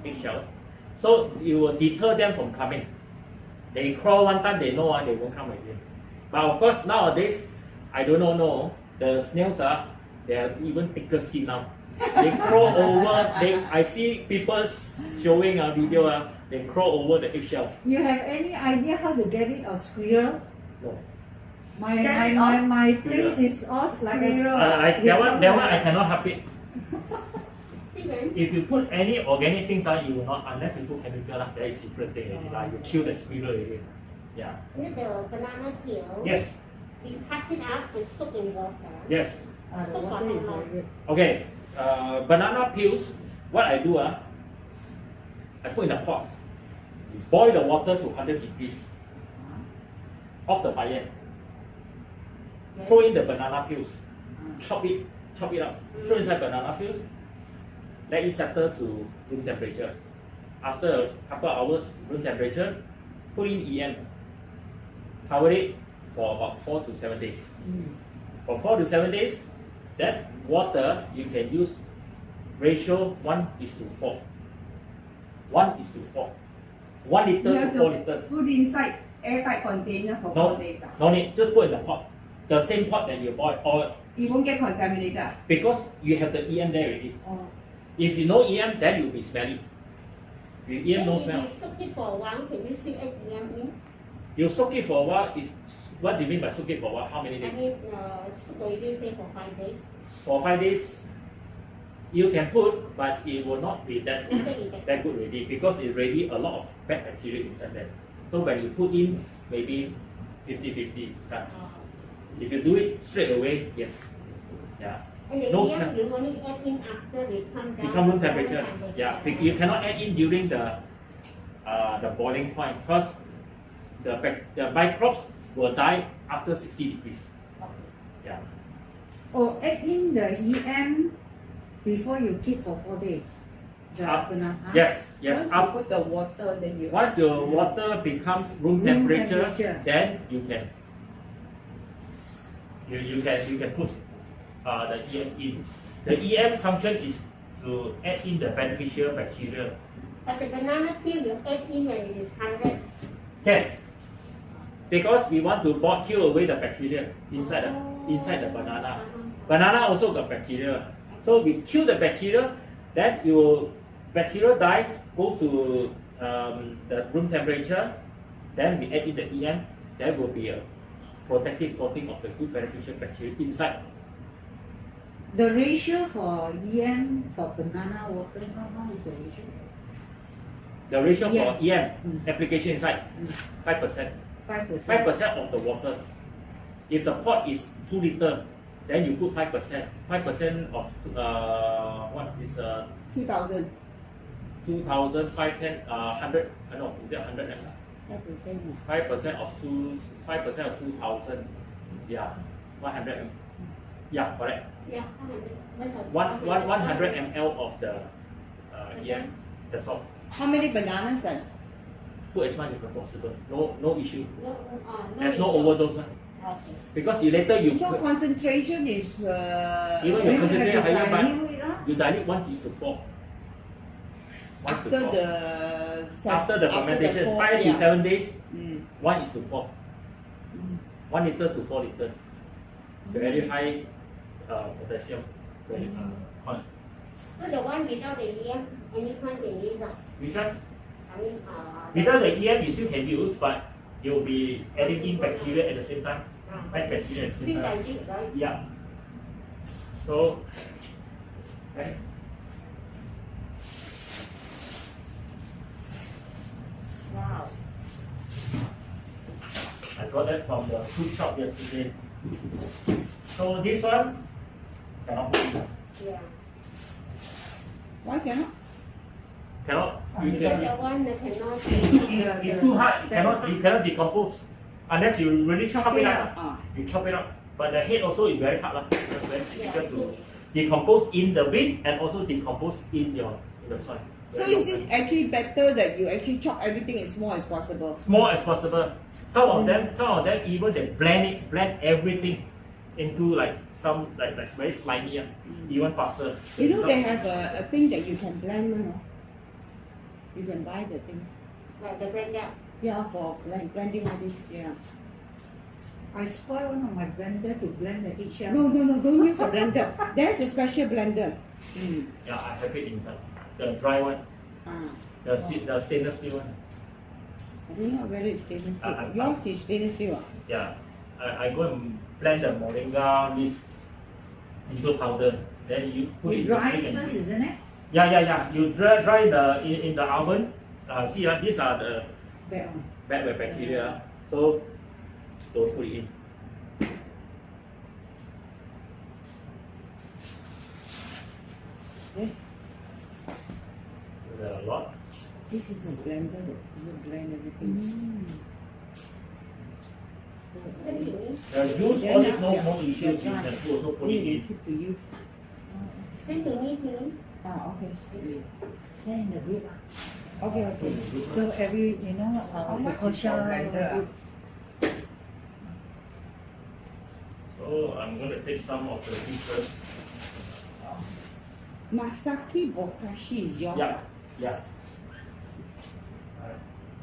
eggshells. So you will deter them from coming. They crawl one time, they know they won't come again. But of course nowadays, I don't know, the snails they are even thicker skin now. They crawl over, I see people showing a video, they crawl over the eggshell. You have any idea how to get rid of squirrel? No. My place is all like a Squirrel. That one I cannot help it. Steven, If you put any organic things you will not, unless you put chemical, that is different thing already. Like you kill the squirrel already. Yeah. with the banana peel, Yes. we cut it up and soak in water. Yes. the water is very good. Okay. Banana peels. What I do I put in a pot. Boil the water to 100 degrees. Off the fire. Throw in the banana peels. Chop it up. Throw inside banana peels. Let it settle to room temperature. After a couple of hours, room temperature, put in EM. Cover it for about 4 to 7 days. For 4 to 7 days, that water you can use ratio 1:4. 1:4. 1 liter You to have 4 to liters. put inside airtight container for 4 days. No need, just put in the pot. The same pot that you boil, or It won't get contaminated. because you have the EM there already. Oh. If you know EM, then you'll be smelly. With EM, no If smell. you soak it for a while, can you still add yam in? You soak it for a while. What do you mean by soak it for a while? How many I days? mean, soak already say for 5 days. For 5 days, you can put, but it will not be that That's it, that- that good already because it's already a lot of bad bacteria inside there. So when you put in, maybe 50-50 cuts. If you do it straight away, yes. Yeah. And the No yam smell. you only add in after they come down. Become room temperature. Yeah. You cannot add in during the boiling point because the microbes will die after 60 degrees. Yeah. Oh, add in the EM before you keep for 4 days. The Up- banana. Yes, Once yes. you put the water, then you. Once the water becomes room Room temperature, temperature. then you can put the EM in. The EM function is to add in the beneficial bacteria. But the banana peel you add in when it is 100. Yes, because we want to kill away the bacteria inside the banana. Banana also got bacteria, so we kill the bacteria. Then bacteria dies, goes to the room temperature. Then we add in the EM. There will be a protective coating of the good beneficial bacteria inside. The ratio for EM for banana water, how is the ratio? The ratio Yeah. for EM Mm. application inside 5%. 5%. 5% of the water. If the pot is 2 liter, then you put 5%. 5% of what is 2,000. 2,000, 510, 100. No, is it 100? 5% of 5% of 2,000. Yeah, 100. Yeah, correct. Yeah, 100. 100 ml of the EM. That's all. How many bananas then? Put as much as possible. No issue. No, There's no issue. overdose. Okay. Because later you So concentration is. Even You your have concentration to higher, but dilute it up. you dilute 1:4. After the. After the fermentation, 4, 5 to 7 days, Mm. 1:4. 1 liter to 4 liter. Very high potassium. Very high. So the one without the EM, anyone can use it. Which one? I mean, Without the EM, you still can use, but you'll be adding in bacteria at the same time. Add bacteria at the same still time. like it, right? Yeah. So, okay. Wow. I got that from the food shop yesterday. So this one cannot put in. Yeah. Why cannot? Cannot. You Because can, the one that cannot it's too hard. You cannot decompose unless you really chop it up. Ah. You chop it up, but the head also is very hard lah. It's very difficult to decompose in the bin and also decompose in the soil. So Very is long it actually better that you actually chop everything as small as possible? small as possible. Some of them even they blend everything into like some like very slimy, even faster. You know they have a thing that you can blend, you know. You can buy the thing. like the blender. Yeah, for blending all this. Yeah. I spoil one of my blender to blend the eggshell. No, don't use the blender. There's a special blender. Yeah, I have it inside. The dry one, Ah. the stainless steel one. I don't know whether it's stainless steel. I- Yours is stainless steel. Ah? Yeah, I go and blend the moringa leaf into powder. Then you put You it dry in it first, isn't it? Yeah. You dry in the oven. See, these are the That one. bad bacteria. So don't put it in. Eh? There are a lot. This is a blender that you blend everything. The juice, all this no issues. You can also put it in. Keep to use. Send to me, please. Ah, okay. Send in the group. Okay. So every, How much is Bokashi your blender? So I'm going to take some of the citrus. Masaaki Bokashi is yours. Yeah.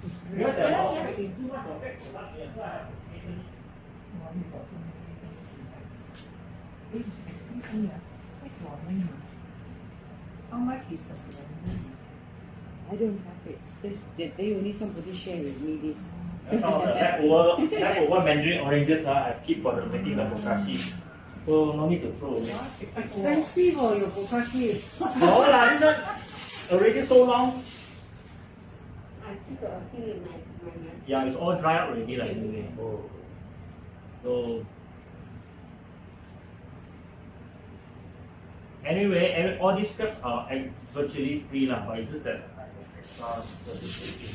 It's Because there are very not too much of it. So I have taken Excuse me, what's your name? How much is the blender? I don't have it. That day only somebody share with me this. And some of the leftover Mandarin oranges I keep for the making the bokashi. So no need to throw away. expensive for your Bokashi. No lah, this one already so long. I still got a few in my Yeah, it's all dry out already like anyway. So anyway, all these scraps are virtually free lah, but it's just that I have extra to take in.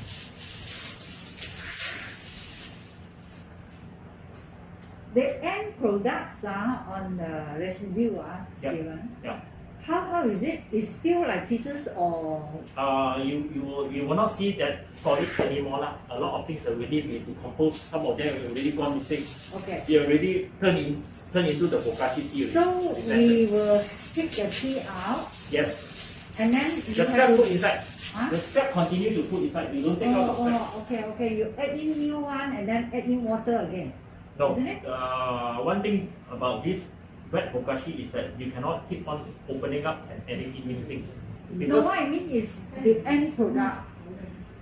The end products on the residue, Yeah. Steven. Yeah. how is it? It's still like pieces or You will not see that solid anymore lah. A lot of things already been decomposed. Some of them already gone missing. okay. They already turn into the Bokashi tea. So we will take the tea out Yes. and then The you scrap have put to. inside. Huh? The scrap continue to put inside. You don't take out the scrap. Okay. You add in new one and then add in water again. No. Isn't it? One thing about this wet Bokashi is that you cannot keep on opening up and adding in new things. No, Because what I mean is the end product.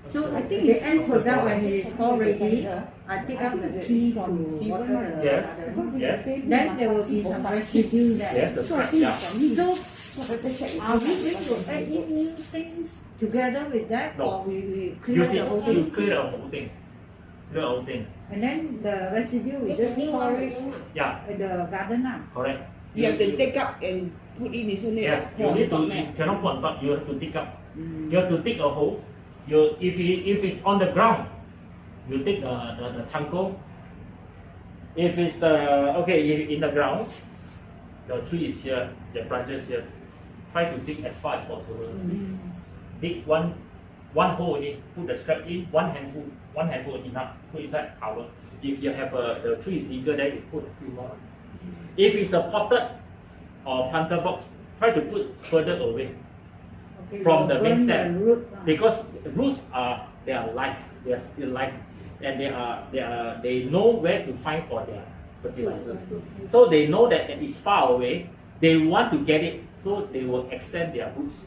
So I think the it's end also product when it is all ready, center. I take I out think the that tea is to from water Steven, the Yes. garden. Because it's Yes. the same Then there will be some residue there. yes, the So I scrap. think Yeah. it's from me. So So better check it are we out. going to add in new things together with that, No. or we clear Use the it. whole You thing? clear the whole thing. Clear the whole thing. And then the residue we Make just a new pour one it again. Yeah. at the garden now. Correct. You have to take up and put in, isn't it? Yes, you Pour need to. on top, You cannot put on top. You have to dig up. Mm. You have to dig a hole. If it's on the ground, you take the chanko. If it's if in the ground, the tree is here, the branches here. Try to dig as far as possible. Dig one hole only. Put the scrap in. One handful enough. Put inside cover. If you have the tree is bigger, then you put a few more. If it's a potted or planter box, try to put further away. Okay, From we'll the main burn stem. the root. Because roots they are life, they are still life, and they know where to find for their fertilizers. So they know that it is far away. They want to get it, so they will extend their roots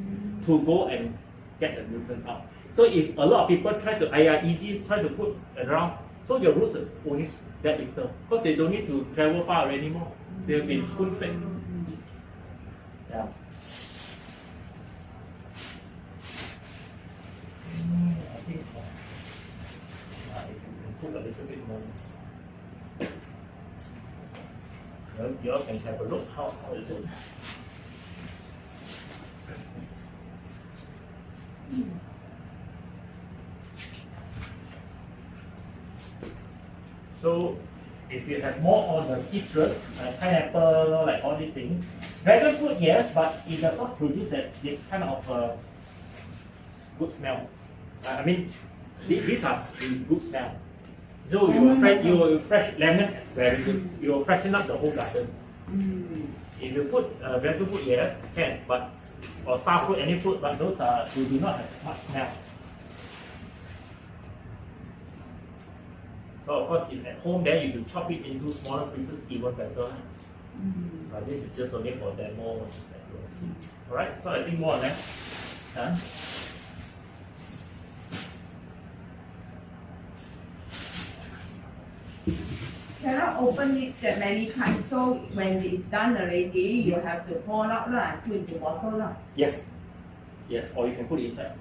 to go and get the nutrient out. So if a lot of people try to try to put around, so your roots are only that little, because they don't need to travel far anymore. They've been spoon fed. Yeah. I think if you can put a little bit more, you all can have a look how is it. So if you have more on the citrus, like pineapple, like all these things, dragon fruit yes, but it does not produce that kind of good smell. I mean, these are good smell. So you will fresh lemon, very good. You will freshen up the whole garden. If you put dragon fruit, yes, can, but or star fruit, any fruit, but those you do not have much smell. So of course, if at home, then if you chop it into smaller pieces, even better. But this is just only for demo. Alright, so I think more or less done. Cannot open it that many times, so when it's done already, you have to pour out lah, and put into bottle lah. Yes, or you can put it inside.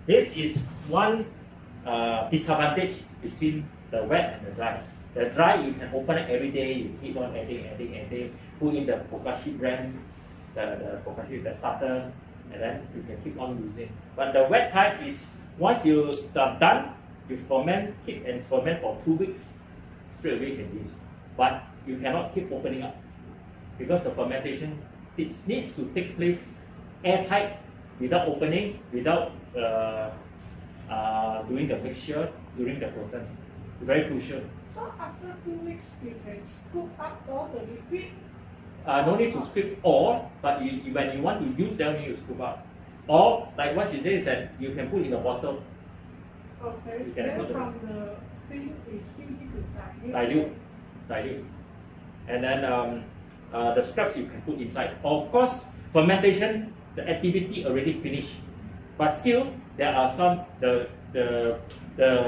This is one disadvantage between the wet and the dry. The dry you can open it every day, you keep on adding, put in the Bokashi brand, the Bokashi the starter, and then you can keep on using. But the wet type is once you are done, you ferment, keep and ferment for 2 weeks, straight away you can use. But you cannot keep opening up because the fermentation needs to take place airtight, without opening, without doing the mixture during the process. Very crucial. So after 2 weeks, you can scoop up all the liquid. No need to scoop all, but when you want to use them, you need to scoop up. Or like what she says is that you can put in a bottle, Okay. You can Then put the- from the thing, we still need to dilute. dilute, and then the scraps you can put inside. Of course, fermentation, the activity already finished, but still there are some the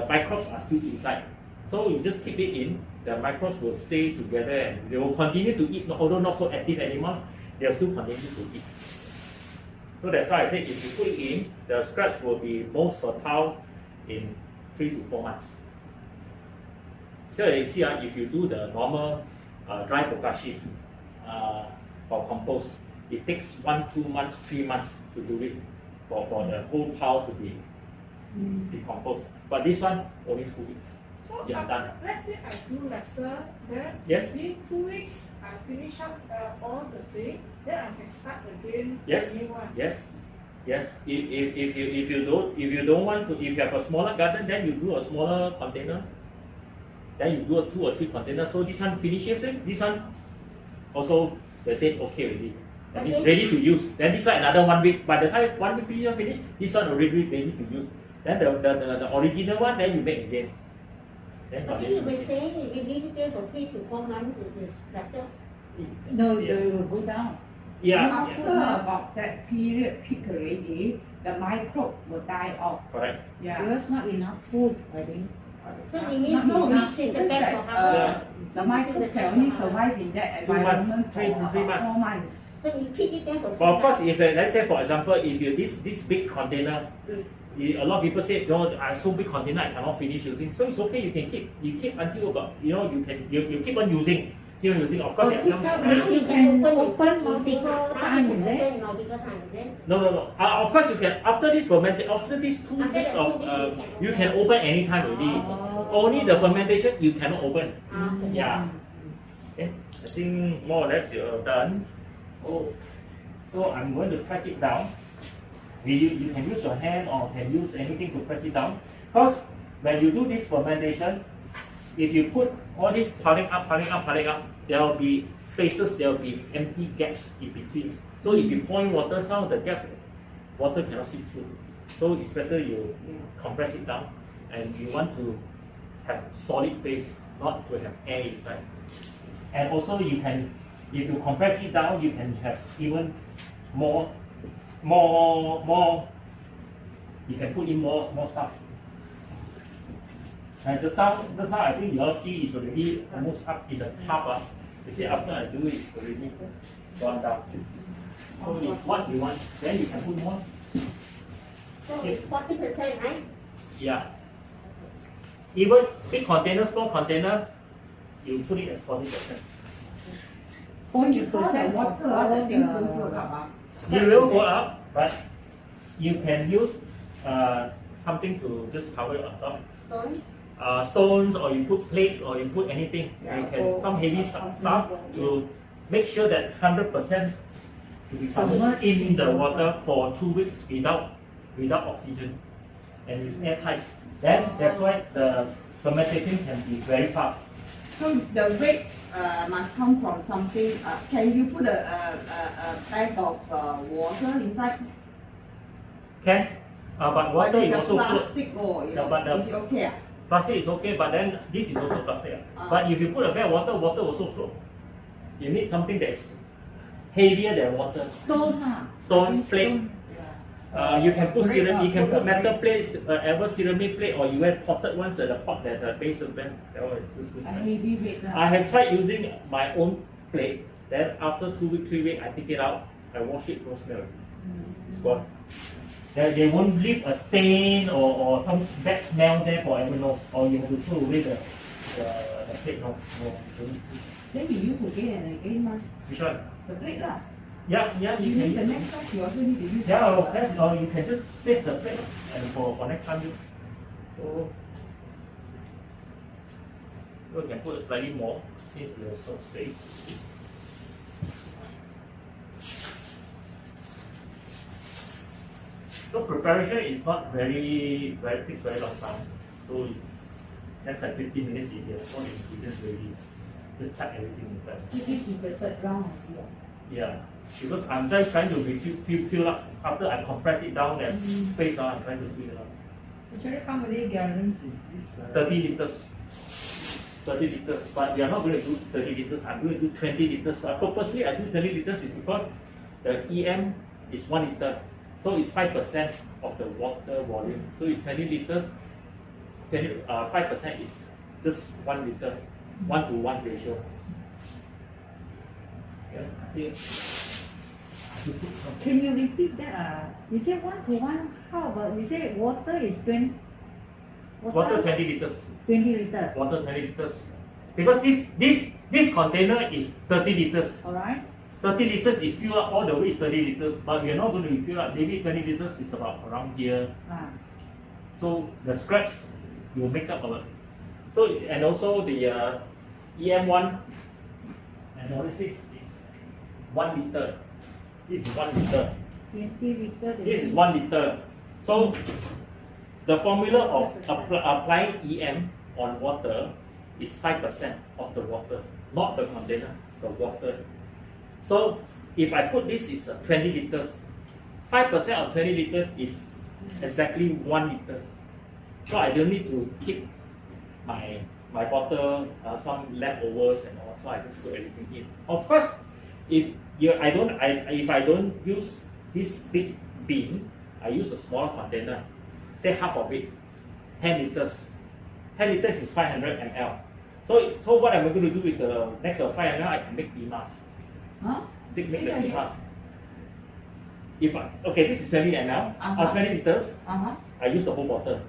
microbes are still inside. So you just keep it in, the microbes will stay together and they will continue to eat, although not so active anymore, they'll still continue to eat. So that's why I say if you put it in, the scraps will be most fertile in 3 to 4 months. So you see, if you do the normal dry Bokashi for compost, it takes 1, 2 months, 3 months to do it for the whole pile to be decomposed. But this one, only 2 weeks. So Yeah, after, done. let's say I do lesser, then Yes. within 2 weeks I finish up all the thing, then I can start again Yes. the new one. Yes, yes. If you don't want to, if you have a smaller garden, then you do a smaller container. Then you do a 2 or 3 containers. So this one finishes it. This one also the date okay already. And it's Okay. ready to use. Then this one another 1 week. By the time 1 week finish, this one already ready to use. Then the original one, then you make again. Then I think you were saying if you leave it there for 3 to 4 months, it is better. No, Yeah. they will go down. Yeah, After about that period peak already, the microbe will die off. correct. Yeah. Because not enough food, I think. So you mean No, 2 weeks is the it's best that, for harvest? the microbe can only survive in that 2 months, environment for 3 to 3 about months. 4 months. So you keep it there for 3 But of course, months. if let's say for example, if you this big container, a lot of people say no, I so big container I cannot finish using. So it's okay, you can keep. You keep until about you keep on using. Keep on using. Of course, Oh, there are keep some. up, you can open Using- multiple now times, you is can it? open multiple times, is it? No. Of course, you can after this fermentation. After these 2 After weeks the of 2 weeks, you can open anytime already. Oh. Only the fermentation you cannot open. Okay. Yeah. Okay. I think more or less you're done. Oh, so I'm going to press it down. You can use your hand or can use anything to press it down. Because when you do this fermentation, if you put all this piling up, there will be spaces, there will be empty gaps in between. So if you pour in water, some of the gaps, water cannot seep through. So it's better you compress it down, and you want to have solid base, not to have air inside. And also you can, if you compress it down, you can have even more, you can put in more stuff. And just now I think you all see it's already almost up in the half. You see after I do it, it's already gone down. So it's what you want, then you can put more. So it's 40%, right? Yeah. Even big container, small container, you put it as 40%. 40% of water, all the things will the float up. You will go up, but you can use something to just cover it on top. Stone. Stones, or you put plates, or you put anything. Yeah, You can or some heavy stuff to make sure that 100% to be submerged in the water for 2 weeks without oxygen, and it's airtight. Then that's why the fermentation can be very fast. So the weight must come from something. Can you put a bag of water inside? Can, but water But is it's a also float. plastic or No, but the- is it okay? Plastic is okay, but then this is also plastic. But if you put a bag of water, water also float. You need something that's heavier than water. stone, Stone, I think plate. stone. You can put Brick, you can put put a metal brick. plates, ever ceramic plate, or you wear potted ones at the pot that the base of them. That one is good. A heavy weight. I have tried using my own plate. Then after 2 weeks, 3 weeks, I take it out. I wash it, no smell. It's gone. They won't leave a stain or some bad smell there forever. No, or you have to throw away the plate. No. Then you use again and again, ma. Which one? The plate lah. Yeah, You you need the can. next time you also need to use. Yeah, or you can just save the plate and for next time use. So you can put slightly more since there's some space. So preparation is not very takes very long time. So that's like 15 minutes easier. All the ingredients ready. Just chuck everything inside. This is the third round. Yeah, because I'm just trying to fill up. After I compress it down, there's space. I'm trying to fill it up. Actually, how many gallons is this? 30 liters. 30 liters. But we are not going to do 30 liters. I'm going to do 20 liters. Purposely, I do 20 liters is because the EM is 1 liter. So it's 5% of the water volume. So it's 20 liters. 5% is just 1 liter. 1-to-1 ratio. Yeah, I think I should put some. Can you repeat that? You say 1-to-1. How about you say water is 20? Water 20 liters. 20 liter. Water 20 liters. Because this container is 30 liters. Alright. 30 liters is filled up all the way is 30 liters, but we are not going to fill up. Maybe 20 liters is about around here. Ah. So the scraps will make up about So and also the EM1 analysis is 1 liter. This is 1 liter. 20 liter. This is 1 liter. So the formula of applying EM on water is 5% of the water, not the container, the water. So if I put this is 20 liters, 5% of 20 liters is exactly 1 liter. So I don't need to keep my bottle, some leftovers and all. So I just put everything in. Of course, if I don't use this big bin, I use a smaller container. Say half of it, 10 liters. 10 liters is 500 ml. So what I'm going to do with the next of 500 ml, I can make EMAS. Huh? Make the EMAS. Okay, this is 20 ml, 20 liters. I use the whole bottle.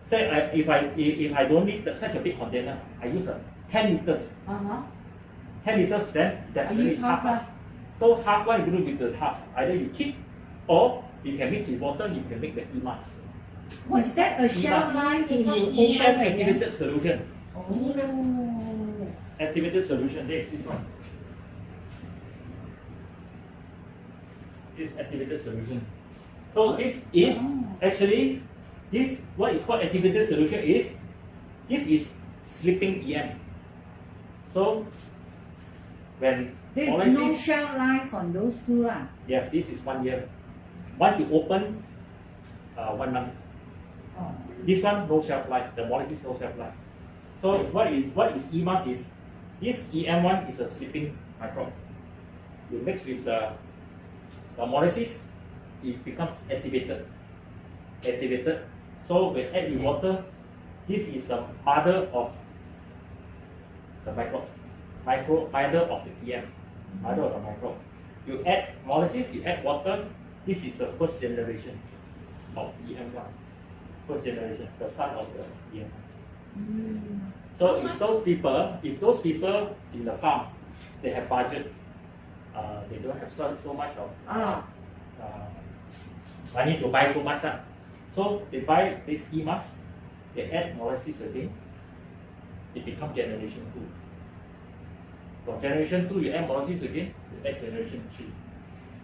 So if I don't need such a big container, I use a 10 liters. 10 liters, then definitely use half. half. So half one you do with the half. Either you keep or you can mix with water, you can make the EMAS. Was that a shelf life if you EM open again? activated solution. Oh. Activated solution, there is this one. This activated solution. So this is actually what is called activated solution is this is sleeping EM. So when There's no shelf life on those two lah. yes, this is 1 year. Once you open 1 month. Oh. This one no shelf life, the molasses no shelf life. So what is EMAS is this EM1 is a sleeping microbe. You mix with the molasses, it becomes activated. So when add with water, this is the mother of the microbes. Mother of the EM. Mother of the microbe. You add molasses, you add water, this is the first generation of EM1. First generation, the son of the EM. So if those people in the farm, they have budget, they don't have so much of money to buy so much. So they buy this EMAS, they add molasses again, it becomes generation 2. From generation 2, you add molasses again, you add generation 3.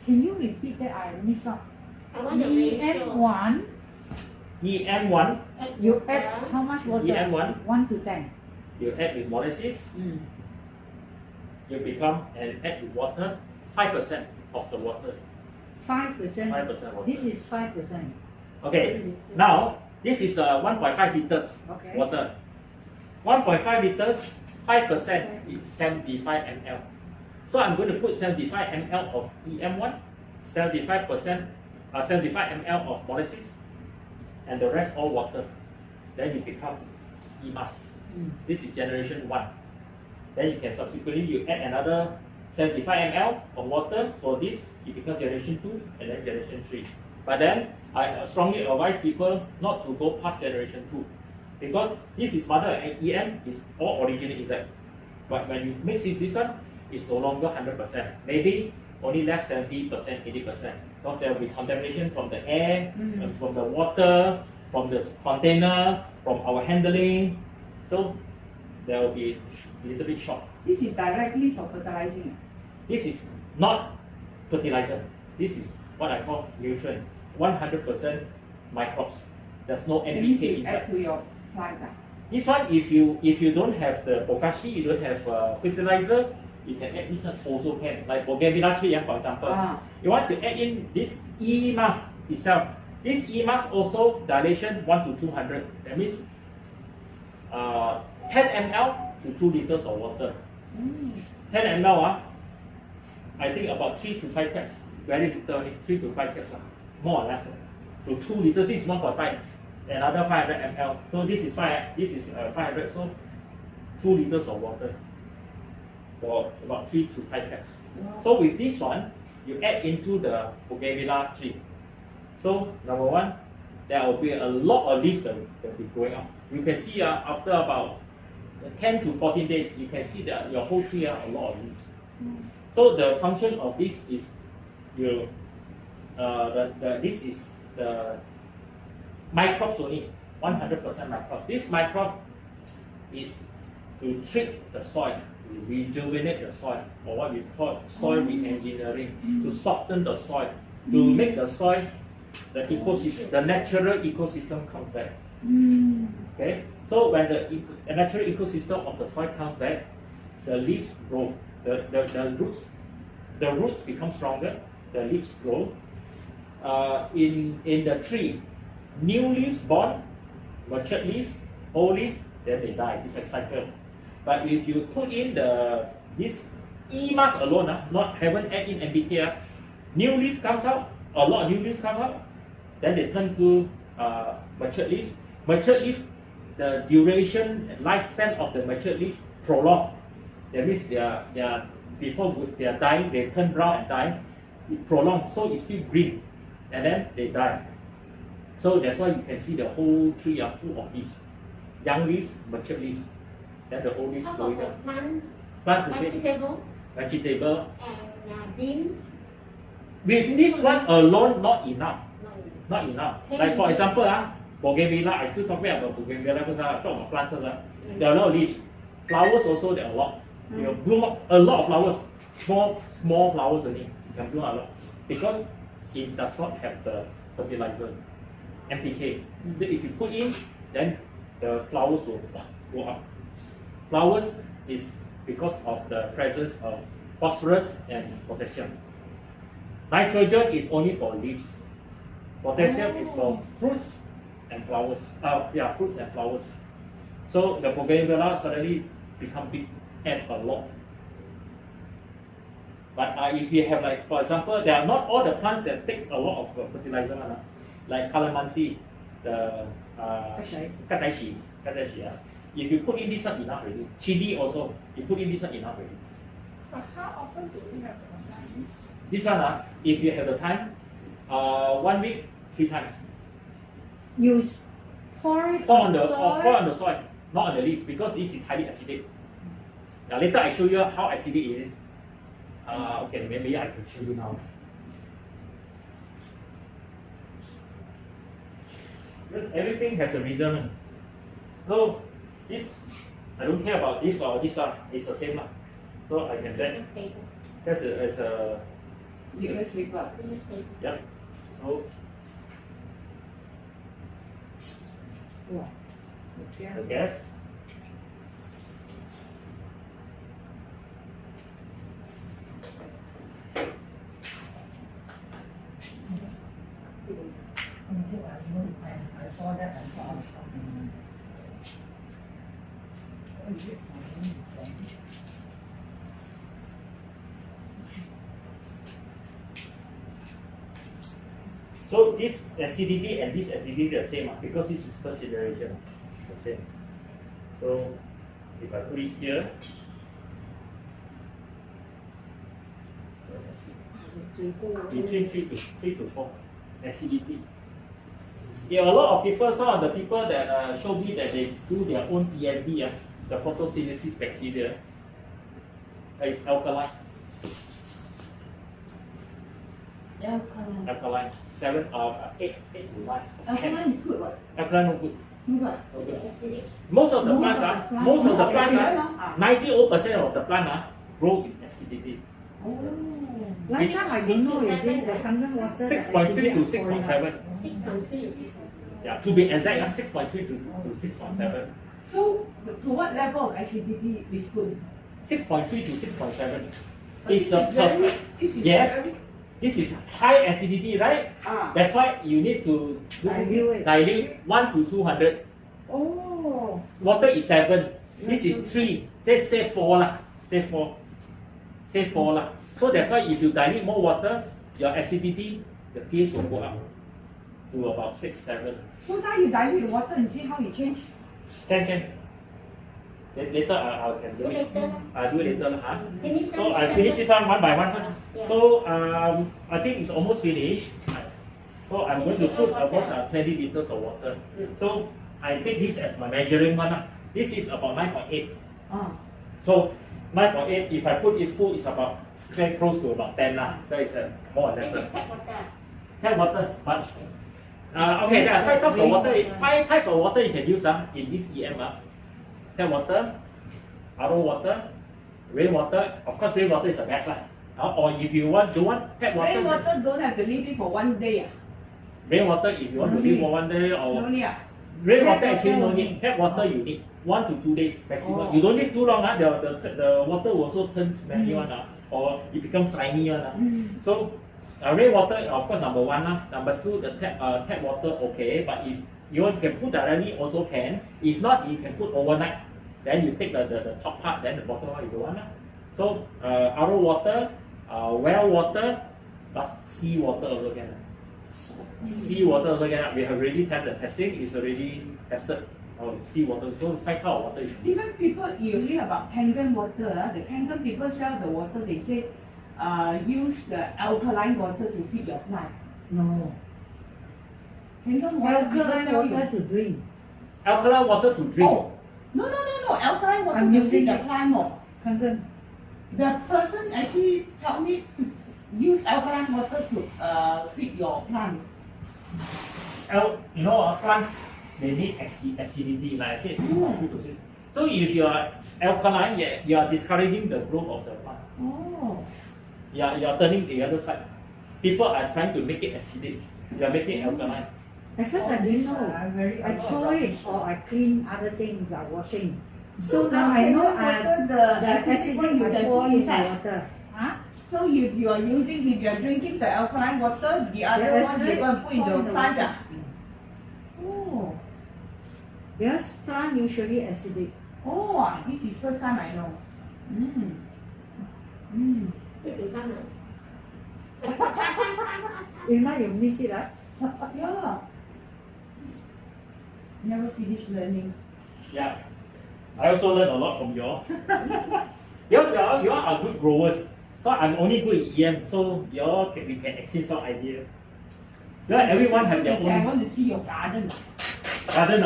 Can you repeat that? I missed out. I want the ratio. EM1, EM1, you add how much water? EM1, 1 to 10. you add with molasses, you become and add with water, 5% of the water. 5%. 5% water. This is 5%. Okay, now this is 1.5 liters Okay. water. 1.5 liters, 5% is 75 ml. So I'm going to put 75 ml of EM1, 75 ml of molasses, and the rest all water. Then you become EMAS. This is generation 1. Then you can subsequently you add another 75 ml of water for this, you become generation 2 and then generation 3. But then I strongly advise people not to go past generation 2 because this is mother and EM is all original inside. But when you mix this one, it's no longer 100%. Maybe only left 70%, 80%. Because there will be contamination from the air, from the water, from the container, from our handling. So there will be a little bit short. This is directly for fertilizing. This is not fertilizer. This is what I call nutrient. 100% microbes. There's no That means NPK you add inside. to your plant. This one, if you don't have the bokashi, you don't have fertilizer, you can add this one also can. Like bougainvillea tree, for example. You want to add in this EMAS itself. This EMAS also dilation 1 to 200. That means 10 ml to 2 liters of water. 10 ml, I think about 3 to 5 caps. Very little, only 3 to 5 caps, more or less. So 2 liters is 1.5. Another 500 ml. So this is 500. So 2 liters of water for about 3 to 5 caps. So with this one, you add into the bougainvillea tree. So number one, there will be a lot of leaves that will be growing up. You can see after about 10 to 14 days, you can see that your whole tree a lot of leaves. So the function of this is you this is the microbes only, 100% microbes. This microbe is to treat the soil, to rejuvenate the soil, or what we call soil re-engineering, to soften the soil, to make the soil, the ecosystem, the natural ecosystem comes back. Okay, so when the natural ecosystem of the soil comes back, the leaves grow, the roots become stronger, the leaves grow. In the tree, new leaves born, matured leaves, old leaves, then they die. It's a cycle. But if you put in this E mass alone, haven't add in NPK, new leaves comes out, a lot of new leaves come out, then they turn to matured leaves. Matured leaves, the duration and lifespan of the matured leaves prolonged. That means before they are dying, they turn brown and die. It prolonged, so it's still green, and then they die. So that's why you can see the whole tree are full of leaves, young leaves, matured leaves. Then the old leaves How slowing about down. plants, Plants the same. vegetable, Vegetable. and beans? With this one alone, not enough. No. Not enough. Can Like for you- example, bougainvillea, I still talking about bougainvillea first. I talk about plants first. There are a lot of leaves. Flowers also, there are a lot. You know, bloom up a lot of flowers. Small flowers only. You can bloom a lot. Because it does not have the fertilizer, NPK. So if you put in, then the flowers will go up. Flowers is because of the presence of phosphorus and potassium. Nitrogen is only for leaves. Potassium is for fruits and flowers. Fruits and flowers. So the bougainvillea suddenly become big and a lot. But if you have, like, for example, there are not all the plants that take a lot of fertilizer, like calamansi, the kataishi. If you put in this one, enough already. Chili also, you put in this one, enough already. But how often do we have the time? This one, if you have the time, 1 week, 3 times. You pour it Pour on on the the soil. pour on the soil, not on the leaves, because this is highly acidic. Later I show you how acidic it is. Okay, maybe I can show you now. Everything has a reason. So this, I don't care about this or this one. It's the same. So I can then. Newspaper. That's a Litmus paper. Newspaper. yep. So Wow. the gas. I saw that and thought, what is it? So this acidity and this acidity are the same because this is first generation. It's the same. So if I put it here, let's see, between 3 to 4 acidity. Yeah, a lot of people, some of the people that show me that they do their own PSB, the photosynthesis bacteria, is alkaline. Alkaline. Alkaline 7 or 8 to 9. Alkaline is good, what? Alkaline no good. Good. No good. Acidic. Most of the Most plants, of the plants- most of the Most plants, of the 90% of the plant grow with acidity. Oh. Last time I didn't know, is it the Kangen water? 6.3 to 6.7. 6.3. Yeah, to be exact, 6.3 to 6.7. So, to what level of acidity is good? 6.3 to 6.7 But is the this very- perfect. this is Yes. very- This is high acidity, right? That's why you need to dilute 1 to 200. Oh. Water is 7. This is 3. Say 4 lah. Say 4. Say 4 lah. So that's why if you dilute more water, your acidity, the pH will go up to about 6, 7. So now you dilute the water and see how it change? Can. Later I can do it. Later. I'll do it later. Finish So that I finish this one by one first. Yeah. So I think it's almost finished. So I'm going to put almost 20 liters of water. So I take this as my measuring one. This is about 9.8. So 9.8, if I put it full, it's about close to about 10 lah. So it's more or less. This is tap water. Tap water, but okay, there are 5 types of water. 5 types of water you can use in this EM. tap water, RO water, rainwater. Of course, rainwater is the best lah. Or if you don't want tap water, Rainwater don't have to leave it for 1 day. rainwater if you want to leave for 1 day or No need. rainwater Tap actually water no only. need. Tap water you need 1 to 2 days maximum. Oh. You don't leave too long, the water will also turn smelly one, or it becomes slimy one. So rainwater of course number 1 Number 2 the tap water okay, but if you can put directly also can. If not, you can put overnight. Then you take the top part, then the bottom one you don't want. So RO water, well water, plus sea water also can. Sea water also can. We have already done the testing. It's already tested. Sea water. So 5 type of water. Even people, you hear about Kangen water, the Kangen people sell the water, they say use the alkaline water to feed your plant. No. Kangen water, people Alkaline tell you. water to drink. Alkaline water to drink. Oh, no, alkaline water I'm to using feed the it. plant more. Kangen. The person actually tell me use alkaline water to feed your plant. Plants they need acidity. Like I said, 6.3 to 6. So if you are alkaline, you are discouraging the growth of the plant. Oh. You are turning the other side. People are trying to make it acidic. You are making it alkaline. At first I didn't know. Very I throw it or I clean other things like washing. So So now I know water, the the acidic one you I can pour put in the inside. water. Huh? So if you are drinking the alkaline water, the other one you're going to put in the plant. water. Oh. Yes, plant usually acidic. Oh, this is first time I know. It become If not, you miss it, Yeah. Never finish learning. Yeah. I also learned a lot from you all. You all are good growers. So I'm only good at EM, so we can exchange some idea. Yeah, everyone have their I own want to see your garden. garden.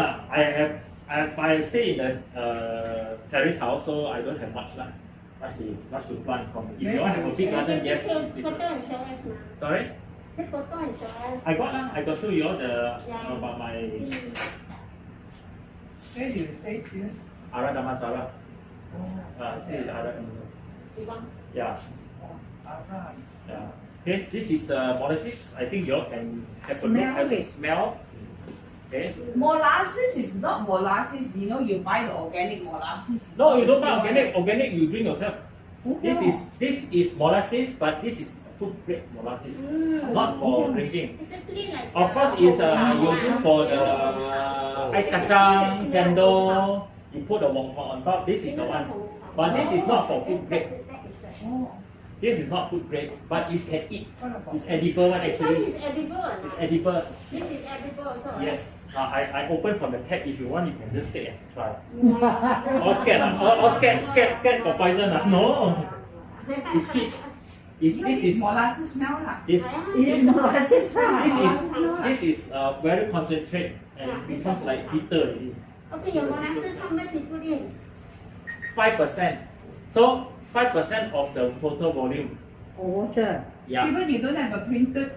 I stay in the terrace house, so I don't have much much to plant. If you all have a big garden, yes. Take it's photo different. and show us now. Sorry, Take photo and show us. I got show you all about my Please. Where do you stay here? Ara Damansara. Oh, Stay in Ara. You want? Yeah. alright. Yeah. Okay, this is the molasses. I think you all can have a Smell look, have a it. smell. Okay. Molasses is not molasses. You buy the organic molasses. No, you don't buy organic. Organic you drink yourself. Okay. This is molasses, but this is food grade molasses, not for drinking. It's actually like Of course, it's you do for the ice kacang, chendol. You put the wongpong on top. This is the one, but this is not for food grade. Oh. This is not food grade, but it can eat. What about It's edible one This one actually. is edible or It's not? edible. This is edible also, right? Yes. I open from the cap. If you want, you can just take and try. Yeah. Or scared, or scared for poison. No, it's sweet. This This is is molasses smell lah. this It's molasses. this is very concentrate and it becomes like bitter already. Okay, your molasses, how much you put in? 5%. So 5% of the total volume. Water. Yeah. Even you don't have a printed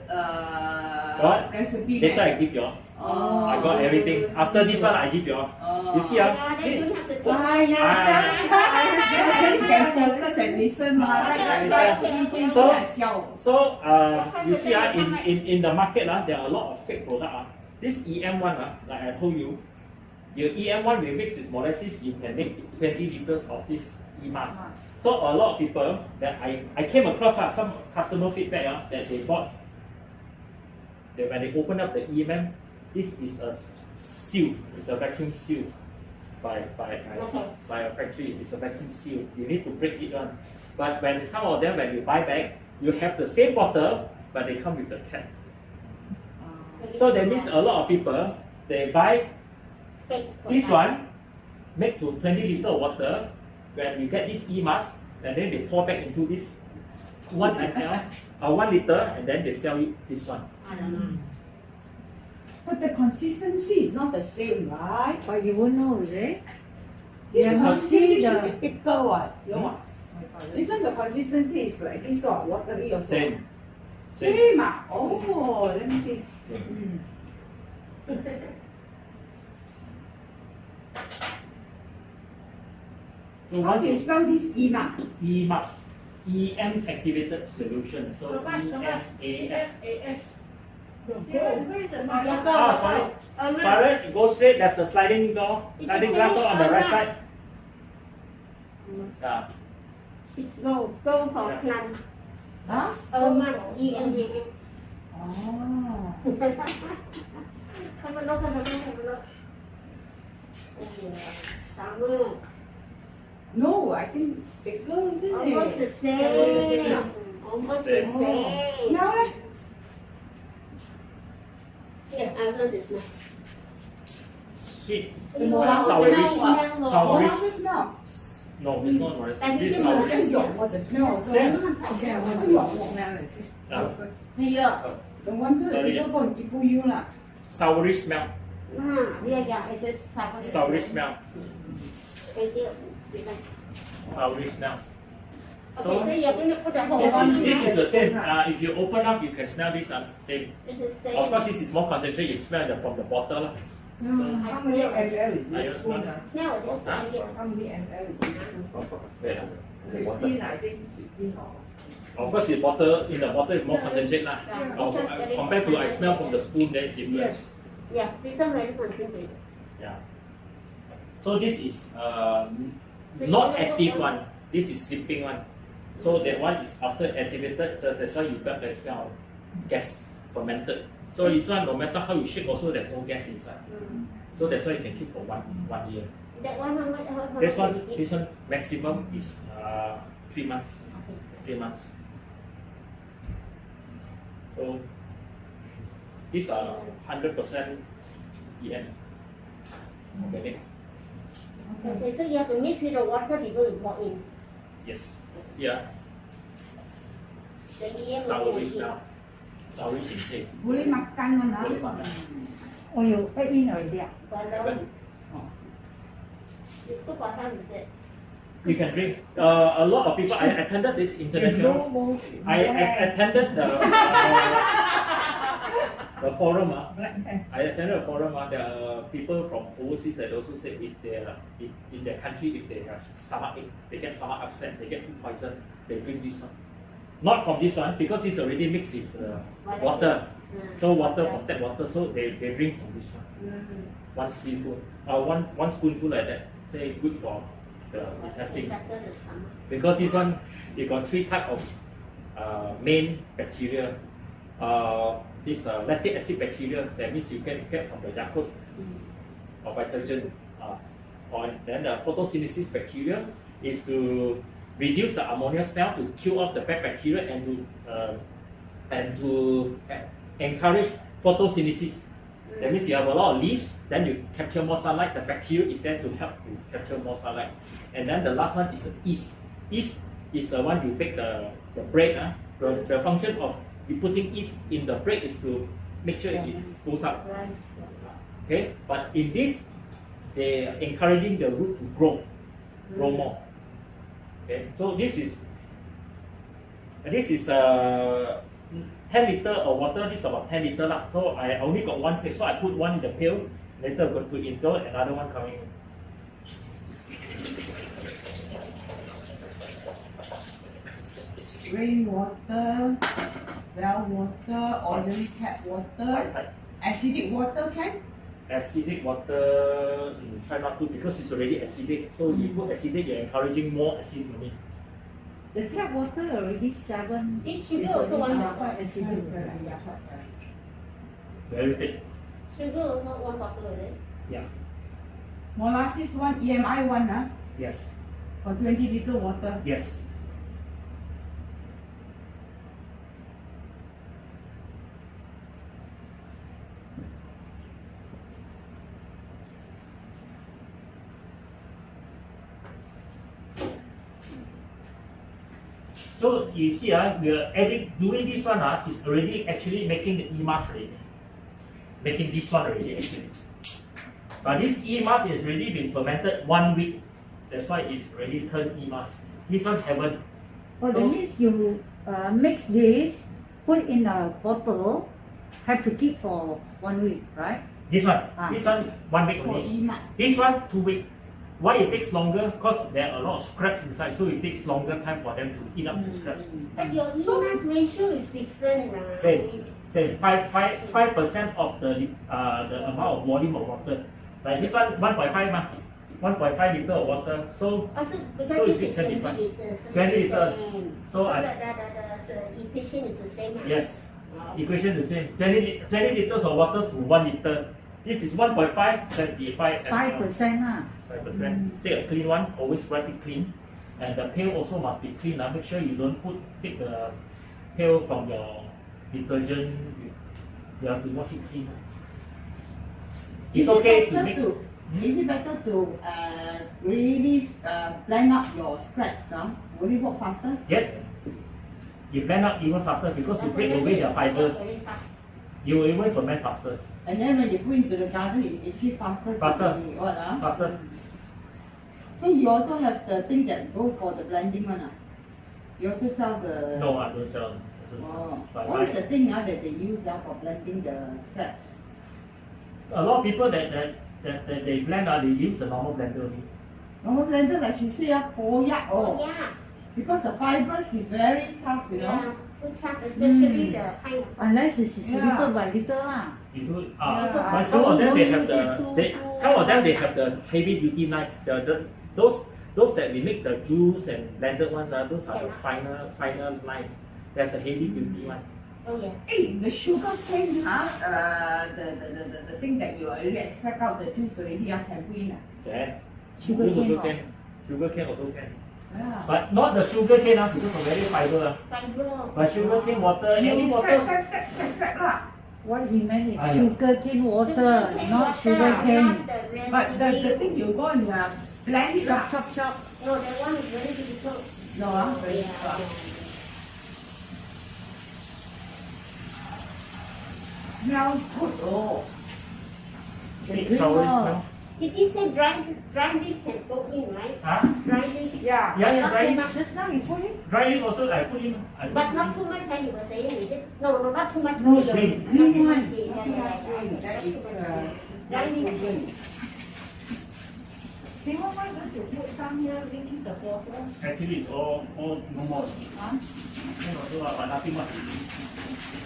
What? recipe. Later there. I give you all. Oh. I got everything. After this one I give you all. Oh. You see Yeah, then this. you have to take. Then you can focus and listen mah. So you see in the market there are a lot of fake product. This EM one like I told you, your EM one we mix with molasses, you can make 20 liters of this e-mask. So a lot of people that I came across some customer feedback that they bought, that when they open up the EM, this is a seal, it's a vacuum seal by a factory. It's a vacuum seal. You need to break it on. But when some of them, when you buy back, you have the same bottle, but they come with the cap. So that means a lot of people they buy this one, make to 20 liter water. When you get this e-mask, and then they pour back into this 1 ml, 1 liter, and then they sell you this one. But the consistency is not the same, right? But you won't know, is it? This Yeah, consistency see the- should be thicker what? Isn't the consistency is like this or watery or Same. Same ah? Oh, let me see. So How once do you you spell this EMAS? EMAS, EM activated solution. So The mass, EMAS. EMAS. Where is the mask? Sorry. Pirate, go straight. There's a sliding door, It's sliding glass door on the right side. It's go for Yeah. plant. Huh? Almost EMAS. Oh. Come on, look, come on, come on, look. Sama. No, I think it's bigger, isn't Almost the it? same. Almost the same. Now, eh? Here, I'll do this now. Sweet. You Sourish. Sourish. Molasses now. No, it's not Morris. And This is you sourish. can Your what the smell? Same. Okay, I want to smell it. Here. The one that Sorry. people pun ibu you lah. Sourish smell. Yeah, it says sour. Sourish smell. Thank you. Sourish smell. Okay, so you're going to put the whole This one. is the same. If you open up, you can smell this. Same. This is same. Of course, this is more concentrated. You smell from the bottle. Lah. I How many smell it. ml is Are you this spoon? smelling? Smell it. Thank you. How many ml is this spoon? Wait, 15, I think 16 or of course, in the bottle is more concentrated. Lah. Yeah. Compared to I smell from the spoon, there is difference. Yes. Yeah, this one very concentrated. Yeah. So this is not active one. This is sleeping one. So that one is after activated. So that's why you got that smell of gas fermented. So this one, no matter how you shake, also there's no gas inside. So that's why you can keep for one year. That one, how much? This one maximum is 3 months. Okay. 3 months. So these are 100% EM organic. Okay, so you have to mix with the water before you pour in. Yes. Yeah. The EM Sourish smell. Sourish in taste. Boleh makan mana? Boleh makan. Oh, you add in already. Balon. It's good for health, is it? You can drink. A lot of people. I attended this international. I attended the forum. I attended a forum. There are people from overseas that also said if they are in their country, if they have stomach ache, they get stomach upset, they get food poison, they drink this one. Not from this one because it's already mixed with water. So water from tap water, so they drink from this one. One teaspoon, one spoonful like that. Say good for the intestine. Settle the stomach. Because this one, you got 3 types of main bacteria. This lactic acid bacteria, that means you can get from the Yakult or vitagen. Then the photosynthesis bacteria is to reduce the ammonia smell, to kill off the bad bacteria, and to encourage photosynthesis. That means you have a lot of leaves, then you capture more sunlight. The bacteria is there to help you capture more sunlight. And then the last one is the yeast. Yeast is the one you bake the bread. The function of you putting yeast in the bread is to make sure it goes up. Okay, but in this, they are encouraging the root to grow more. Okay, so this is the 10 liter of water. This is about 10 liter lah. So I only got one plate, so I put one in the pail. Later I'm going to put in, so another one coming in. Rainwater, well water, ordinary tap water, acidic water can? Acidic water, try not to because it's already acidic. So you put acidic, you're encouraging more acid in it. The tap water already 7. This sugar also one bottle. quite acidic. Very big. Sugar also one bottle, is it? Yeah. Molasses one, EMI one, Yes. for 20 liter water. Yes. So you see, we are adding doing this one. Is already actually making the e-mask already. Making this one already actually. But this e-mask is already been fermented 1 week. That's why it's already turned e-mask. This one haven't. Oh, that means you mix this, put in a bottle, have to keep for 1 week, right? This one, Ah. this one 1 week For only. EMAS. This one 2 weeks. Why it takes longer? Because there are a lot of scraps inside, so it takes longer time for them to eat up the scraps. But your enough ratio is different, right? Same 5% of the amount of volume of water. Like this one 1.5 ma, 1.5 liter of water. So Also, So because it's this is 20 675. liters, so 20 it's the litre. same. So I- the equation is the same, right? yes, Oh. equation the same. 20 liters of water to 1 liter. This is 1.5, 75. 5% lah. 5%. Take a clean one, always wipe it clean. And the pail also must be clean. Make sure you don't take the pail from your detergent. You have to wash it clean. It's okay to mix. Is it better to really blend up your scraps? Will it work faster? Yes. You blend up even faster because you break away the fibers. Very fast. You will even ferment faster. And then when you put into the garden, it's actually faster. to Faster. be what, Faster. So you also have the thing that go for the blending one. You also sell the. No, I don't sell. Oh. But What is I- the thing that they use for blending the scraps? A lot of people that they blend, they use the normal blender only. Normal blender, like she say, koyak. Oh, Oh, yeah. because the fibers is very tough, you know. Yeah. Good job, especially the kind of. Unless it's Yeah. little by little lah. You do, Yeah. but some of them they have Don't use it some of them they have the heavy duty knife. Those that we make the juice and blended ones, those are the finer knives. There's a heavy duty one. Oh, yeah. Hey, the sugar cane, the thing that you already extract out the juice already, can put in. Okay. Sugar Juice cane also can. Sugar cane also can. Yeah. But not the sugar cane because of very fiber. Fiber. But sugar cane water, any water. Scrap lah. What he meant is Ah, yeah. sugar cane water, not sugar cane. Not the But the residue. thing you go and blend it Chop, up. chop, chop. No, that one is very difficult. No, very Yeah. tough. Smells good, oh. The Sweet, green sour one. smell. It is a dry leaf can go in, right? Huh? Dry leaf. Yeah. Yeah, Not dry too leaf. much. Just now you put it. Dry leaf also I put in. I But put not in. too much, you were saying, is it? No, not too much No, green. green. Not Green too much one. green. Not too much green. That is, Dry leaf. Steve, why don't you put some here rings of water? Actually it's all no more. Huh? No, but nothing much.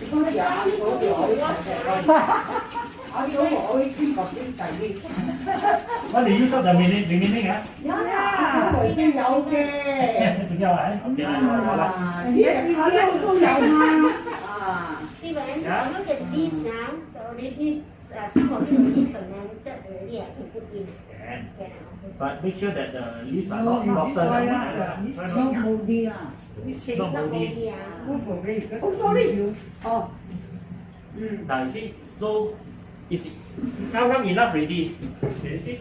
Because your uncle will always have that one. Uncle will always think of things like this. What they use up the remaining Yeah. Uncle will say, "Yeah, okay." 仲有啊？OK 啦，有啦。 See, the colour also 有嘛。See, when Yeah. I look at leaves now, already, some of it already fermented already, I can put in. Can. Can. But make sure that the leaves are No, not this rotten. soy this Not Not moldy lah. This not Not moldy. moldy, Go for it. Because Oh, sorry. Oh. Now you see, so it's now enough already. You see,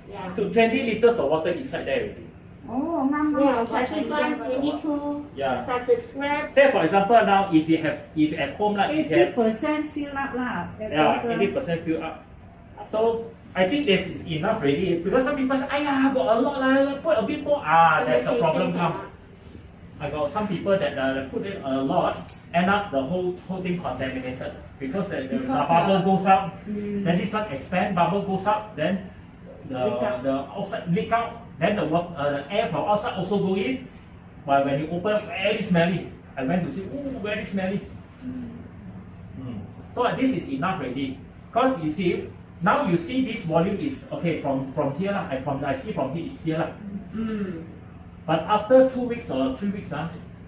Yeah. to 20 liters of water inside there already. Oh, mama. Yeah, but this one, 22 Yeah. plus the scrap. Say for example now, if at home like if you have 80% fill up lah. That yeah water. 80% fill up. So I think this is enough already because some people say, "Ayah, got a lot lah, put a bit more." That's a problem now. I got some people that put in a lot, end up the whole thing contaminated because the bubble goes up, then this one expand, bubble goes up, then the outside leak out, then the air from outside also go in, but when you open, very smelly. I went to see, very smelly. So this is enough already, cause you see, now you see this volume is okay from here lah. I see from here is here lah. But after 2 weeks or 3 weeks,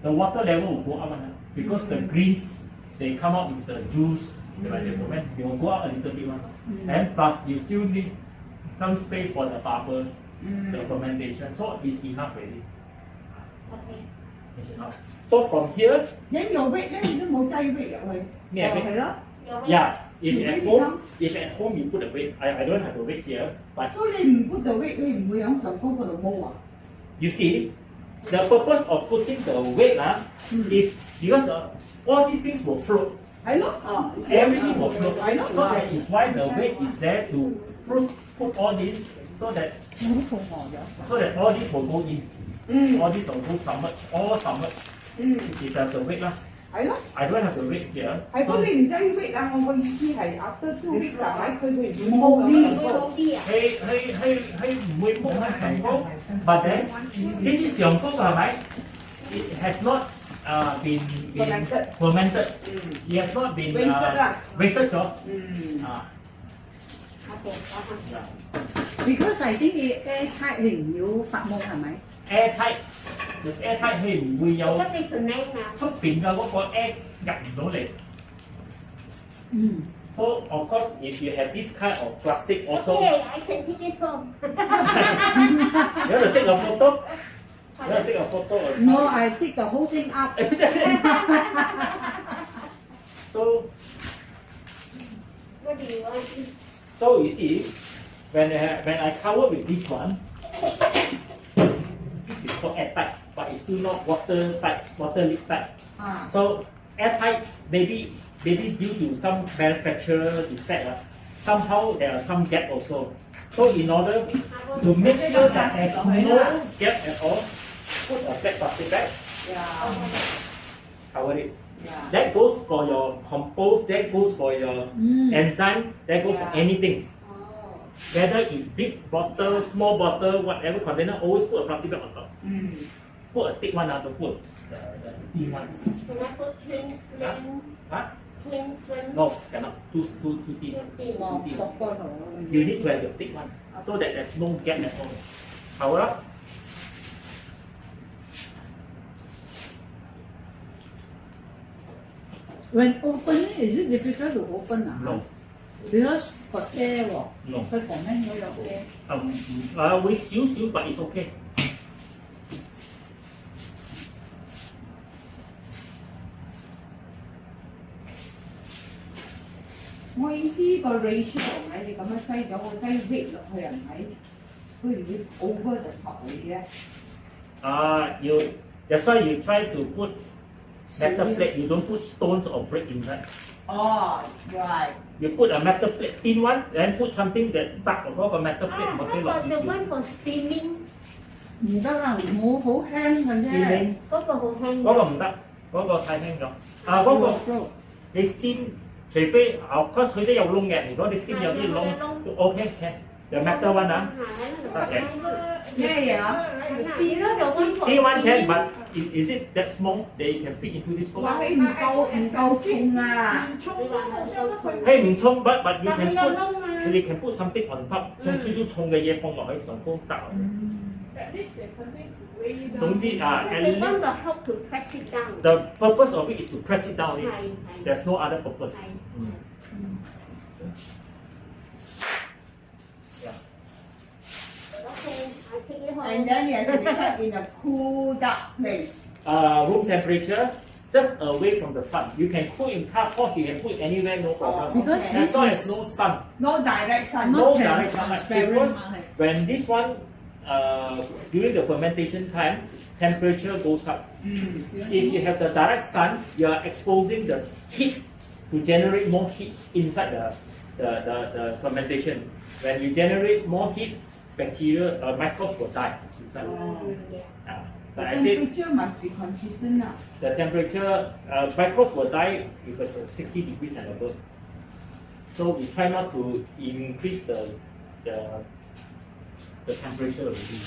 the water level will go up because the greens they come out with the juice, like they ferment, they will go up a little bit and plus you still need some space for the bubbles, the fermentation. So it's enough already. Okay. It's enough. So from here, Then your weight, then you don't weight away. yeah, Oh, hello? Your weight. yeah. If You at weight home, you put the weight. I don't have the weight here, but So 你唔 put the weight，你唔會響上高嗰度摸啊？ you see, the purpose of putting the weight is because all these things will float. 係咯， Everything will float. I know. So that is why the weight is there to put all this so that all this will go in. All this will go submerged, all submerged. If there's a weight 係咯， I don't have the rate here. 係佢 So, 哋唔使 wait 啊！我個意思係 after 2 weeks 啊，佢哋唔會冇高咁啲樣高。會好啲啊？佢唔會摸得上高，but then 呢啲上高係咪？It has not been fermented. 嗯 It has not been ，wasted 啦。 wasted 咗。嗯，啊， OK，講下。 because I think airtight 你唔要發夢係咪？ airtight 佢唔會有嗰啲 ferment 啊。出邊嘅嗰個 air 入唔到嚟。嗯。 So of course, if you have this kind of plastic also, Okay, I can take this home. you have to take a photo. You have to take a photo. Of No, I take the whole thing up. So, What do you want? so you see, when I cover with this one, this is called airtight, but it's still not watertight, water leak tight. 啊， So airtight, maybe due to some manufacturer defect, somehow there are some gap also. So in order to make sure that there's no gap at all, put a flat plastic bag, 呀 cover it. 呀， That goes for your compost, that goes for your enzyme, that goes for Yeah. anything. Oh. Whether it's big bottle, small bottle, whatever container, always put a plastic bag on top. 嗯， Put a thick one, don't put the thin ones. Can I put thin, Huh? thin, No, cannot. Too thin. thin? 我薄過頭。 You need to have the thick one so that there's no gap at all. Cover up. When opening, is it difficult to open ah? No. Because got air 喎， No. 佢旁邊嗰有 air。會少少 but it's okay. 我意思個 ratio 係咪？你咁樣擠咗個擠 weight 落去係咪？佢唔會 over the top 嚟嘅。That's why you try to put metal plate. You don't put stones or brick inside. 哦，right。 You put a metal plate, thin one, then put something that dark or a metal plate, Ah, 冇 how 飛落 about 少 the 少。 one for steaming? 唔得啦，我好輕嘅啫。 Steaming 嗰個好輕嗰個唔得，嗰個太輕咗。嗰個你 steam 除非of course 佢都有窿嘅，如果你 steam 有啲窿，OK can。The metal one 啊。咩嘢啊？ You know the one for This one can, steaming? but is it that small? They can fit into this 話 hole. 佢唔夠重啊！唔沖都好相得佢。係唔沖but you 但係 can 有 put 窿嘛。你 can put something on top，送少少重嘅嘢放落去上高砸落去。 At least there's something to weigh you down. 總之at They want least the help to press it down. the purpose of it is to press it down. 係係 There's no other purpose. 係。Yeah. Okay, I take it home. And then it has to be kept in a cool, dark place. Room temperature, just away from the sun. You can put in carport, you can put anywhere, no problem. Because Okay. As this long is as no sun. No direct sun. No not direct sunlight. transparent Because 嘛係。 when this one, during the fermentation time, temperature goes up. If you have the direct sun, you are exposing the heat to generate more heat inside the fermentation. When you generate more heat, bacteria, microbes will die inside. The Like I said, temperature must be consistent now. the temperature, microbes will die if it's 60 degrees and above. So we try not to increase the temperature already.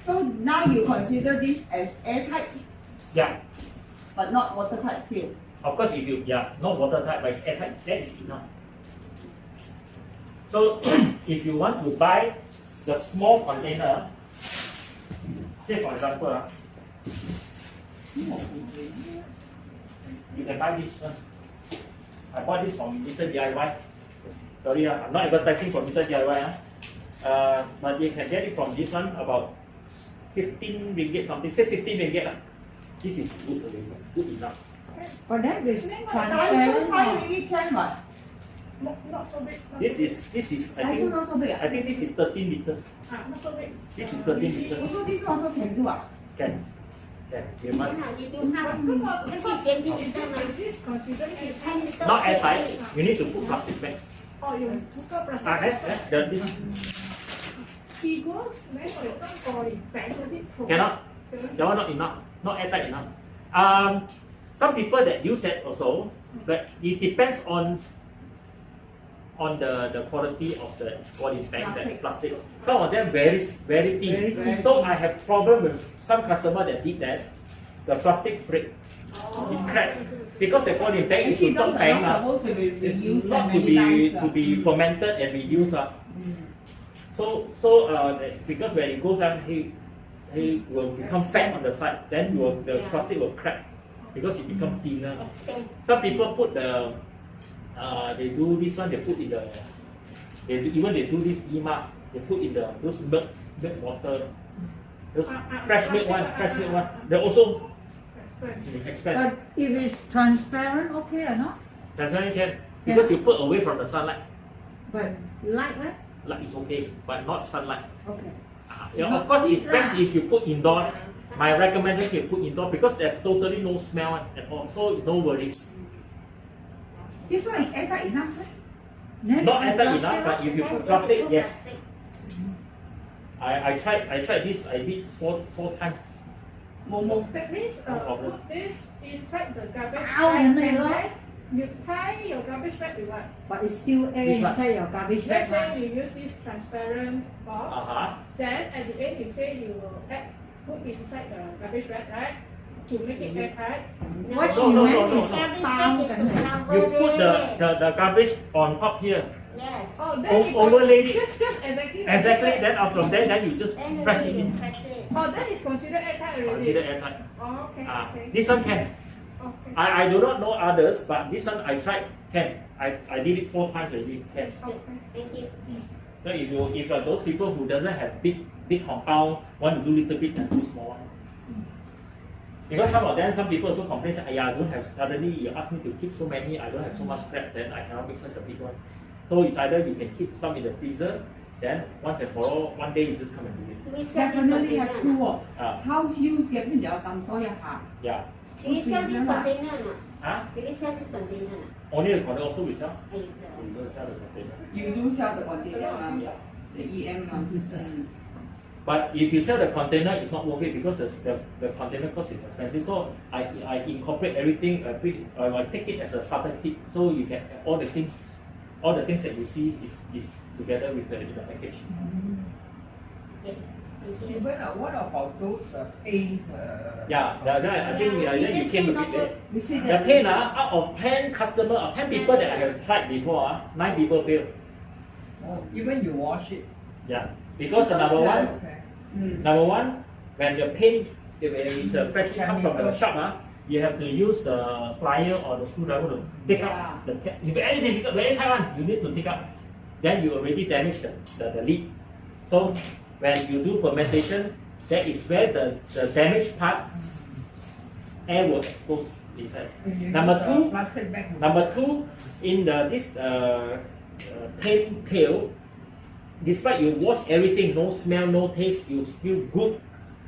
So now you consider this as airtight Yeah, but not watertight still. of course if you, not watertight, but it's airtight, that is enough. So if you want to buy the small container, say for example, you can buy this one. I bought this from Mr. DIY. Sorry, I'm not advertising for Mr. DIY. But you can get it from this one about 15 ringgit something, say 16 ringgit. This is good already, good enough. But that is Dinosaur transparent 5 or really can what? Not so big. Not This so is I Dinosaur think not so big ah? this is 13 liters. big. Not so big. This is 13 liters. Also this one also can do ah? Can. You must. You do have 嗰個 this is considered is 10 liters. Not airtight. You need to put plastic bag. 哦用嗰個 plastic。 This one. 如果你我哋將蓋餅嗰啲 Cannot. That one not enough. Not airtight enough. Some people that use that also, but it depends on the quality of the poly bank, that plastic. Some of them very thin. Very thin. So I have problem with some customer that did that. The plastic break, it cracked because the poly bank is to Actually, those chop are bank not supposed to be It's reused not to many times. to be fermented and reused. So because when it goes down, he will become fat on the side. Then the plastic will crack because it becomes thinner. Extend. Some people put they do this one. They put in they do this e-mask. They put in those milk water. Those fresh milk one. They also expand. But if it's transparent, okay or not? Transparent can because you put away from the sunlight. But light, right? Light is okay, but not sunlight. Okay. Yeah, of course, it's best if you put indoor. My recommendation you put indoor because there's totally no smell at all, so no worries. This one is airtight enough, right? Then Not I airtight plastic, enough, but if you put plastic, yes. I tried this. I did four times. Momo. That means No problem. put this inside the garbage Ow, bag and no. then you tie your garbage bag with what? but it's still air This one. inside your garbage bag. Let's say you use this transparent box. Uh-huh. Then at the end you say you will put inside the garbage bag, right? To make it airtight. What No, she no, meant no, is no. a pound and You put the garbage on top here. Yes. Oh, then it Overlay it. just exactly. like Exactly. this, right? Then from there, then you just Then press it you in. press it. Oh, that is considered airtight already. Consider airtight. Oh, okay, okay. This one can. Okay. I do not know others, but this one I tried can. I did it 4 times already. Can. Okay. Thank you. So if those people who doesn't have big compound want to do little bit, then do small one. Because some people also complain, say, I don't have, suddenly you ask me to keep so many, I don't have so much scrap, then I cannot make such a big one. So it's either you can keep some in the freezer, then once and for all, one day you just come and do it. Do we sell this Definitely have container? two. Ah. House use 入邊有咁多一下。 Yeah. Do we sell this container or not? Huh? Do we sell this container or not? Only the container also we sell. I, We don't sell the container. You do sell the container, Yeah. the EM. But if you sell the container, it's not worth it because the container cost is expensive. So I incorporate everything. I take it as a starter kit, so you can all the things that you see is together with the package. okay. Thank you. Even what about those paint? Yeah, I think you came a bit late. We see The that. paint out of 10 customers, 10 people that I have tried before, 9 people fail. Oh, even you wash it. Yeah, because number one, when the paint, when it's freshly come from the shop, you have to use the plier or the screwdriver to take out the cap. If very difficult, very tight one, you need to take out. Then you already damage the lid. So when you do fermentation, that is where the damaged part, air will expose inside. Number two, Plastic bag. Number two, in this paint pail, despite you wash everything, no smell, no taste, you feel good.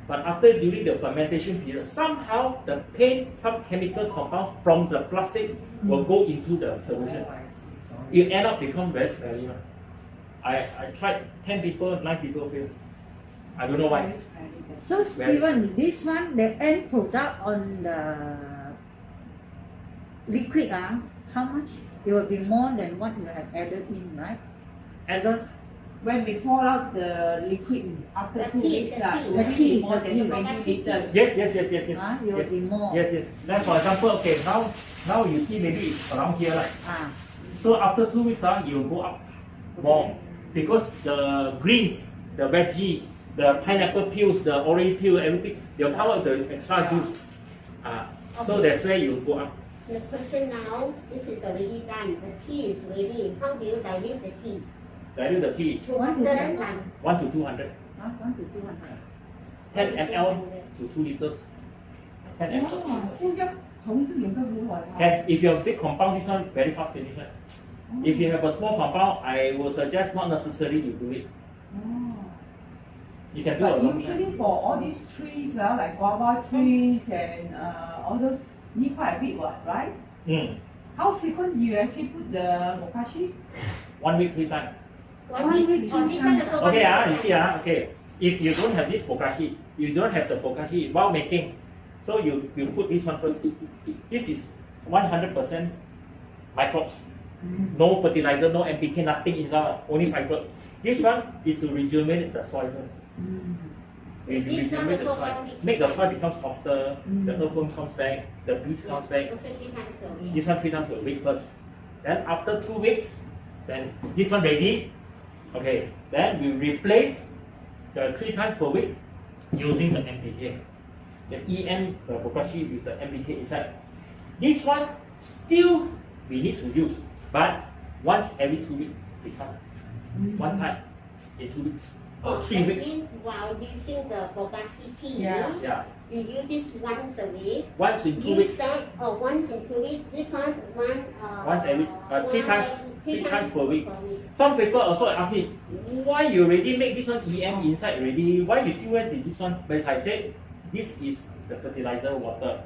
But after during the fermentation period, somehow the paint, some chemical compound from the plastic will go into the solution. You end up become very smelly. I tried 10 people, 9 people failed. I don't know why. So Steven, this one, the end product on the liquid, how much? It will be more than what you have added in, right? And When we pour out the liquid after The 2 tea, weeks, the it tea. will The be tea, more the than tea. 20 liters. yes. It will Yes. be more. Yes. Then for example, okay, now you see maybe it's around here, right? Ah, So after 2 weeks, you will go up more because the greens, the veggies, the pineapple peels, the orange peel, everything, they'll come out the extra juice. So that's where you go up. The question now, this is already done. The tea is ready. How do you dilute the tea? Dilute the tea, 200 and 1 to 200, 1 to 200. 10 ml to 2 liters. 10 ml. 哇，都一桶都用得好耐。 And if you have big compound, this one very fast finish. If you have a small compound, I will suggest not necessary you do it. You can do a But long time. usually for all these trees, like guava trees and all those, need quite a bit, right? How frequent do you actually put the bokashi? 1 week, 3 times. 1 week. Oh, this one also Okay, one you week. see, okay. If you don't have this bokashi, you don't have the bokashi while making, So you put this one first. This is 100% microbes. No fertilizer, no NPK, nothing inside, only fiber. This one is to rejuvenate the soil first. If you This one rejuvenate the also soil, 1 week. make the soil become softer, the earthworm comes back, the bees comes back. Also 3 times a week. This one 3 times a week first. Then after 2 weeks, then this one ready. Okay, then we replace the 3 times per week using the NPK. The EM Bokashi with the NPK inside. This one still we need to use, but once every 2 weeks we come. One time in 2 weeks or 3 That weeks. means while using the Bokashi tea, Yeah. Yeah, you use this once a week. once in 2 You weeks. said, once in 2 weeks. This one, Once every 3 times, 3 times per week. Some week. people also ask me, why you already make this one EM inside already? Why you still went to this one? But as I said, this is the fertilizer water.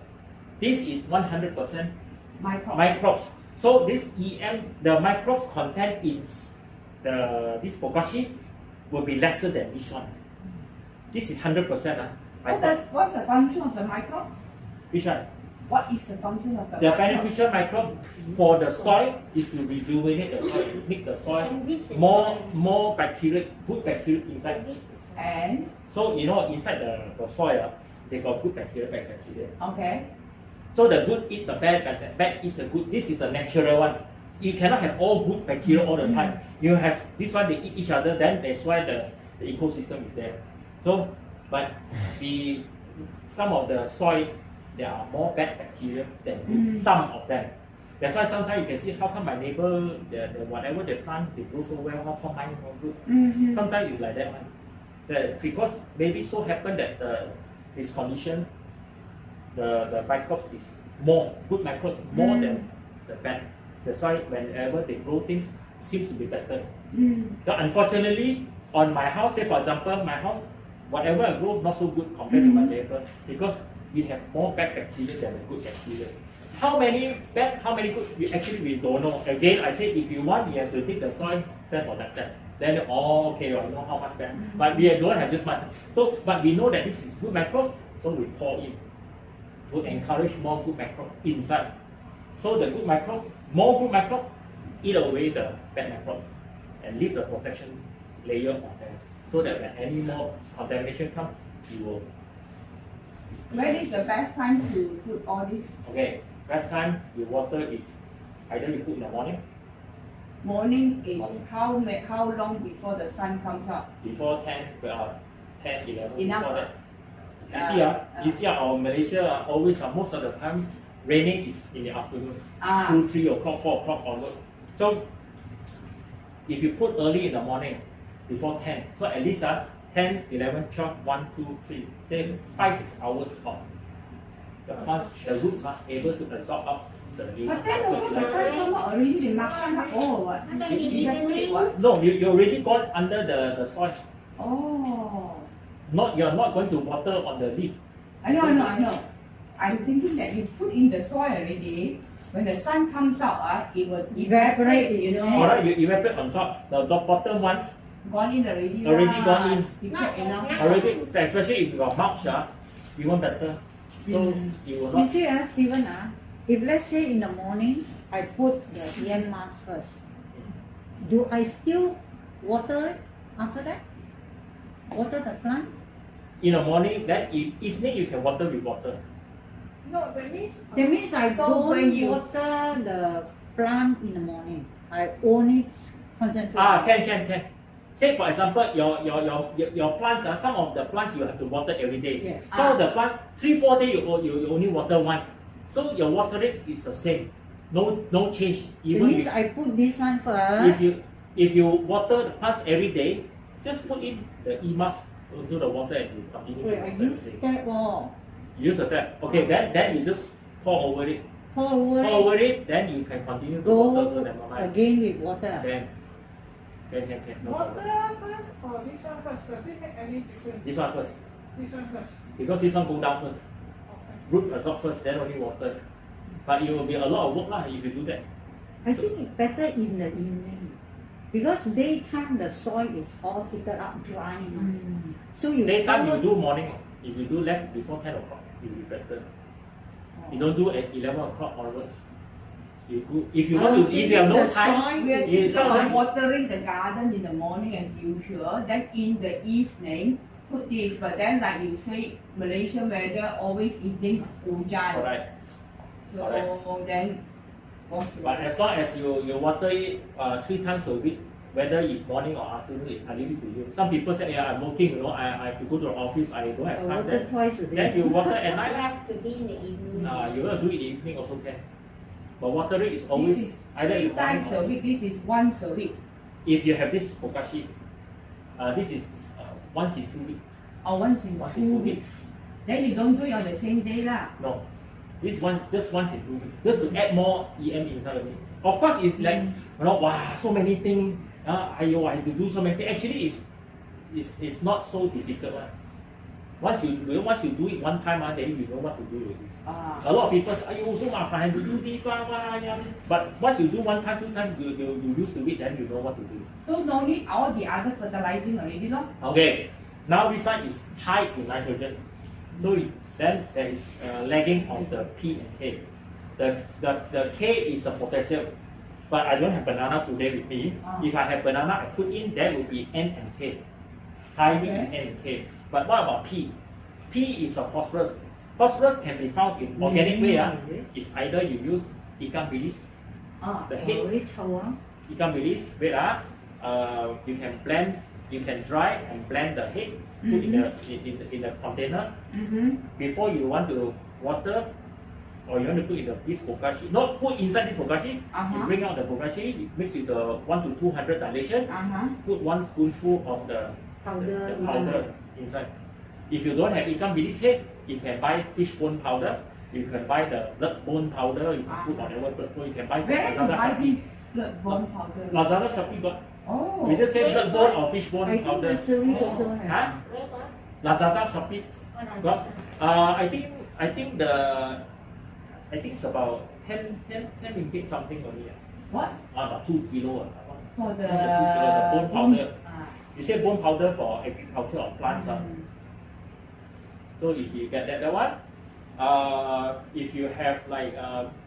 This is 100% microbes. So this EM, the microbes content in this Bokashi will be lesser than this one. This is 100%. What's the function of the microbe? Which one? What is the function of the The microbe? beneficial microbe for the soil is to rejuvenate the soil, make the soil Enrich the more soil. bacteria, good bacteria inside. Enrich the soil. And So inside the soil, they got good bacteria, bad bacteria. okay. So the good eat the bad, bad is the good. This is the natural one. You cannot have all good bacteria all the time. You have this one, they eat each other, then that's why the ecosystem is there. So, but some of the soil, there are more bad bacteria than good. Some of them. That's why sometimes you can see how come my neighbor, the whatever they plant, they grow so well, how come mine not good? Sometimes it's like that one. Because maybe so happen that this condition, the microbes is more, good microbes more than the bad. That's why whenever they grow things, it seems to be better. But unfortunately, on my house, say for example, my house, whatever I grow not so good compared to my neighbor, because we have more bad bacteria than the good bacteria. How many bad, how many good, we don't know. Again, I say if you want, you have to take the soil, send for that test. Then, okay, well, you know how much bad. But we don't have this much. So, but we know that this is good microbe, so we pour in to encourage more good microbe inside. So the good microbe, more good microbe, eat away the bad microbe and leave the protection layer on there. So that when any more contamination comes, you will. When is the best time to put all this? Okay, best time you water is either you put in the morning, Morning is how long before the sun comes up? before 10, 11, Enough. before that. You see, our Malaysia always, most of the time, raining is in the afternoon, 2, 3 o'clock, 4 o'clock onwards. So, if you put early in the morning, before 10, so at least 10, 11, 12, 1, 2, 3, say 5, 6 hours of the plants, the roots are able to absorb up the new But then also the sun come out already, they makan up all what? I thought You you evaporate didn't what? No, you already gone under the soil. Oh. You're not going to water on the leaf. I know. I'm thinking that you put in the soil already. When the sun comes out, it will Evaporate, you know. Alright, you evaporate on top. The bottom ones Gone in already. Already lah. gone in. Secret enough. already, so especially if you got mulch, even better. So you will You not. see, Stephen, if let's say in the morning I put the EM mask first, do I still water it after that? Water the plant? In the morning, then evening you can water with water. No, that means. That means I So don't when you- water the plant in the morning. I only concentrate. Can. Say for example, your plants, some of the plants you have to water every day. Yes. Some of the plants, 3-4 days you only water once. So your watering is the same. No change. That Even means if, I put this one first. if you water the plants every day, just put in the e-mask into the water and you continue Wait, to I water use every day. that all. Use the tap. Okay, then you just pour over it. Pour over Pour it, over it, then you can continue to water so go never mind. again with water. Can. No problem. Water first or this one first? Does it make any difference? This one first. This one first. Because this one go down first. Okay. Root absorb first, then only water. But it will be a lot of work lah if you do that. I think it's better in the evening. Because daytime the soil is all heated up dry. So you Daytime you pour- do morning. If you do less before 10 o'clock. it will be better. You don't do at 11 o'clock onwards. You go, if you want to, if you have no time, We are it's thinking not of like- watering the garden in the morning as usual. Then in the evening, put this. But then, like you say, Malaysian weather always evening hujan. Alright. So then, But as long as you water it 3 times a week, whether it's morning or afternoon, I leave it to you. Some people say, yeah, I'm working, I have to go to the office, I don't have I time. water twice a Then day. you water at I night. have to be in the evening. You want to do it in the evening also can. But watering is this always is either in 3 the morning times a or week. This is once a week. if you have this bokashi, this is once in 2 weeks. Or once in Once 2 in 2 weeks. Then you don't do it on the same day lah. No, this one just once in 2 weeks, just to add more EM inside of it. Of course, it's like wow, so many things. I have to do so many things. Actually, it's not so difficult one. Once you do it one time, then you know what to do already. A lot of people say, "Ayo, so mafan, I have to do this lah." But once you do 1 time, 2 times, you used to it, then you know what to do. So no need all the other fertilizing already lor. Okay, now this one is high in nitrogen. So then there is lagging of the P and K. The K is the potassium, but I don't have banana today with me. If I have banana, I put in, there will be N and K. High in N and K. But what about P? P is a phosphorus. Phosphorus can be found in organic way. It's either you use ikan bilis, the head, Very chau ah. ikan bilis, wait you can blend, you can dry and blend the head, put in the container. Before you want to water, or you want to put in this bokashi, not put inside this bokashi, you bring out the bokashi, you mix with the 1 to 200 dilation, put 1 spoonful of the powder inside. If you don't have ikan bilis head, you can buy fish bone powder. You can buy the blood bone powder. You can put whatever blood bone. You can buy from Where you Lazada, buy Shopee. this blood bone powder? Lazada, Shopee got. Oh. We just say blood bone or fish bone I think powder. nursery also Huh? have. Where got? Lazada, Shopee got. I think it's about 10 ringgit something only. What? About 2 kilo. For the 2 kilo the bone powder. Ah. You say bone powder for agriculture or plants. So if you get that one, if you have like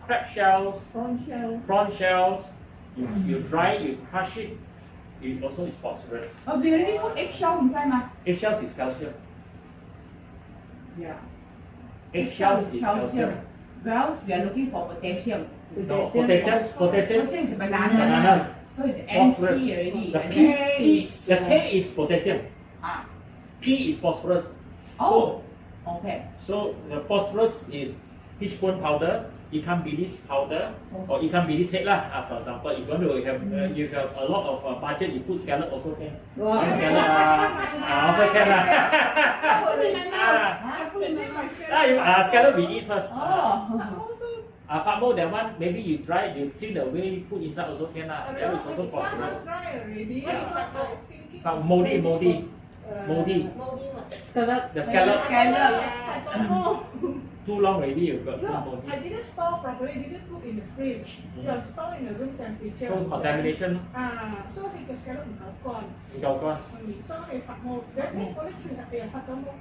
crab shells, prawn shells, you dry, you crush it, it also is phosphorus. Oh, we already put eggshell inside ma. Eggshells is calcium. Yeah. Eggshells is calcium. Well, we are looking for potassium. No, potassium Potassium is banana. bananas. So it's Phosphorus. NP already. The And P, then the K is potassium. Ah. P is phosphorus. Oh. Okay. So the phosphorus is fish bone powder, ikan bilis powder, or ikan bilis head lah. For example, if you want to have you have a lot of budget, you put scallop also can. Wow. Scallop also can lah. I put in myself. Scallop we eat first. Oh. Also, Fatmo, that one maybe you dry, you see the way you put inside also can lah. That is also it's not phosphorus. dry already. What is So that I'm thinking. Moldy. Moldy what? Scallop. The scallop Scallop. too long already, you got too No, moldy. I didn't store properly, didn't put in the fridge. You have stored in the room temperature. So contamination, So he can scallop in gone. gao gone. So he fuck more. Then only 3 happy fuck more.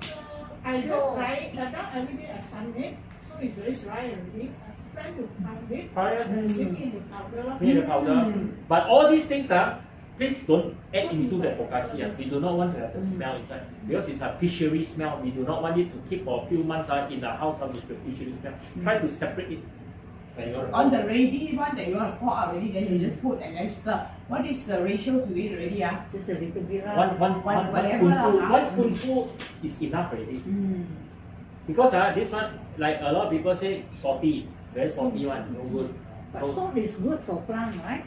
So I just dry it. Now every day I sun it. So it's very dry already. I plan to pound it. Powder, And make it in the powder. put in the powder. But all these things please don't add into the bokashi. We do not want to have the smell inside because it's a fishery smell. We do not want it to keep for a few months in the house with the fishery smell. Try to separate it. When you On the ready one that you want to pour out already, then you just put and then stir. What is the ratio to it already? Just a little bit lah. one Whatever spoonful, lah. 1 spoonful is enough already. Because this one, like a lot of people say, salty, very salty one, no good. But salt is good for plant, right?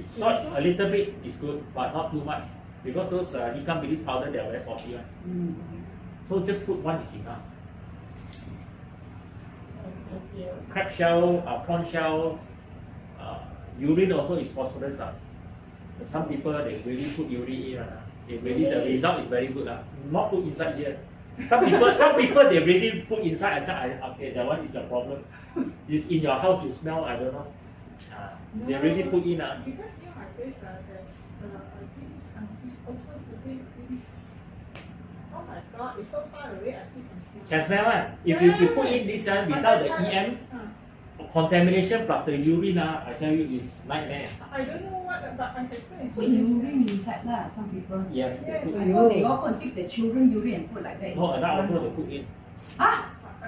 Salt a little bit is good, but not too much. Because those ikan bilis powder, they are very salty one. So just put 1 is enough. Crab shell, prawn shell, urine also is phosphorus. Some people they really put urine in. They really the result is very good. Not put inside here. Some people they really put inside. I said, okay, that one is your problem. It's in your house. You smell. I don't know. They really put in. Because near my place, there's I think this auntie also putting this Oh my God, it's so far away. I still can see. Can smell one. If you put in this one without the EM, contamination plus the urine, I tell you, is nightmare. I don't know what, but I can smell it's Put really urine inside lah, some people. Yes, they Yes. put I in. thought they all can take the children urine and put like that. No, adult also they put in.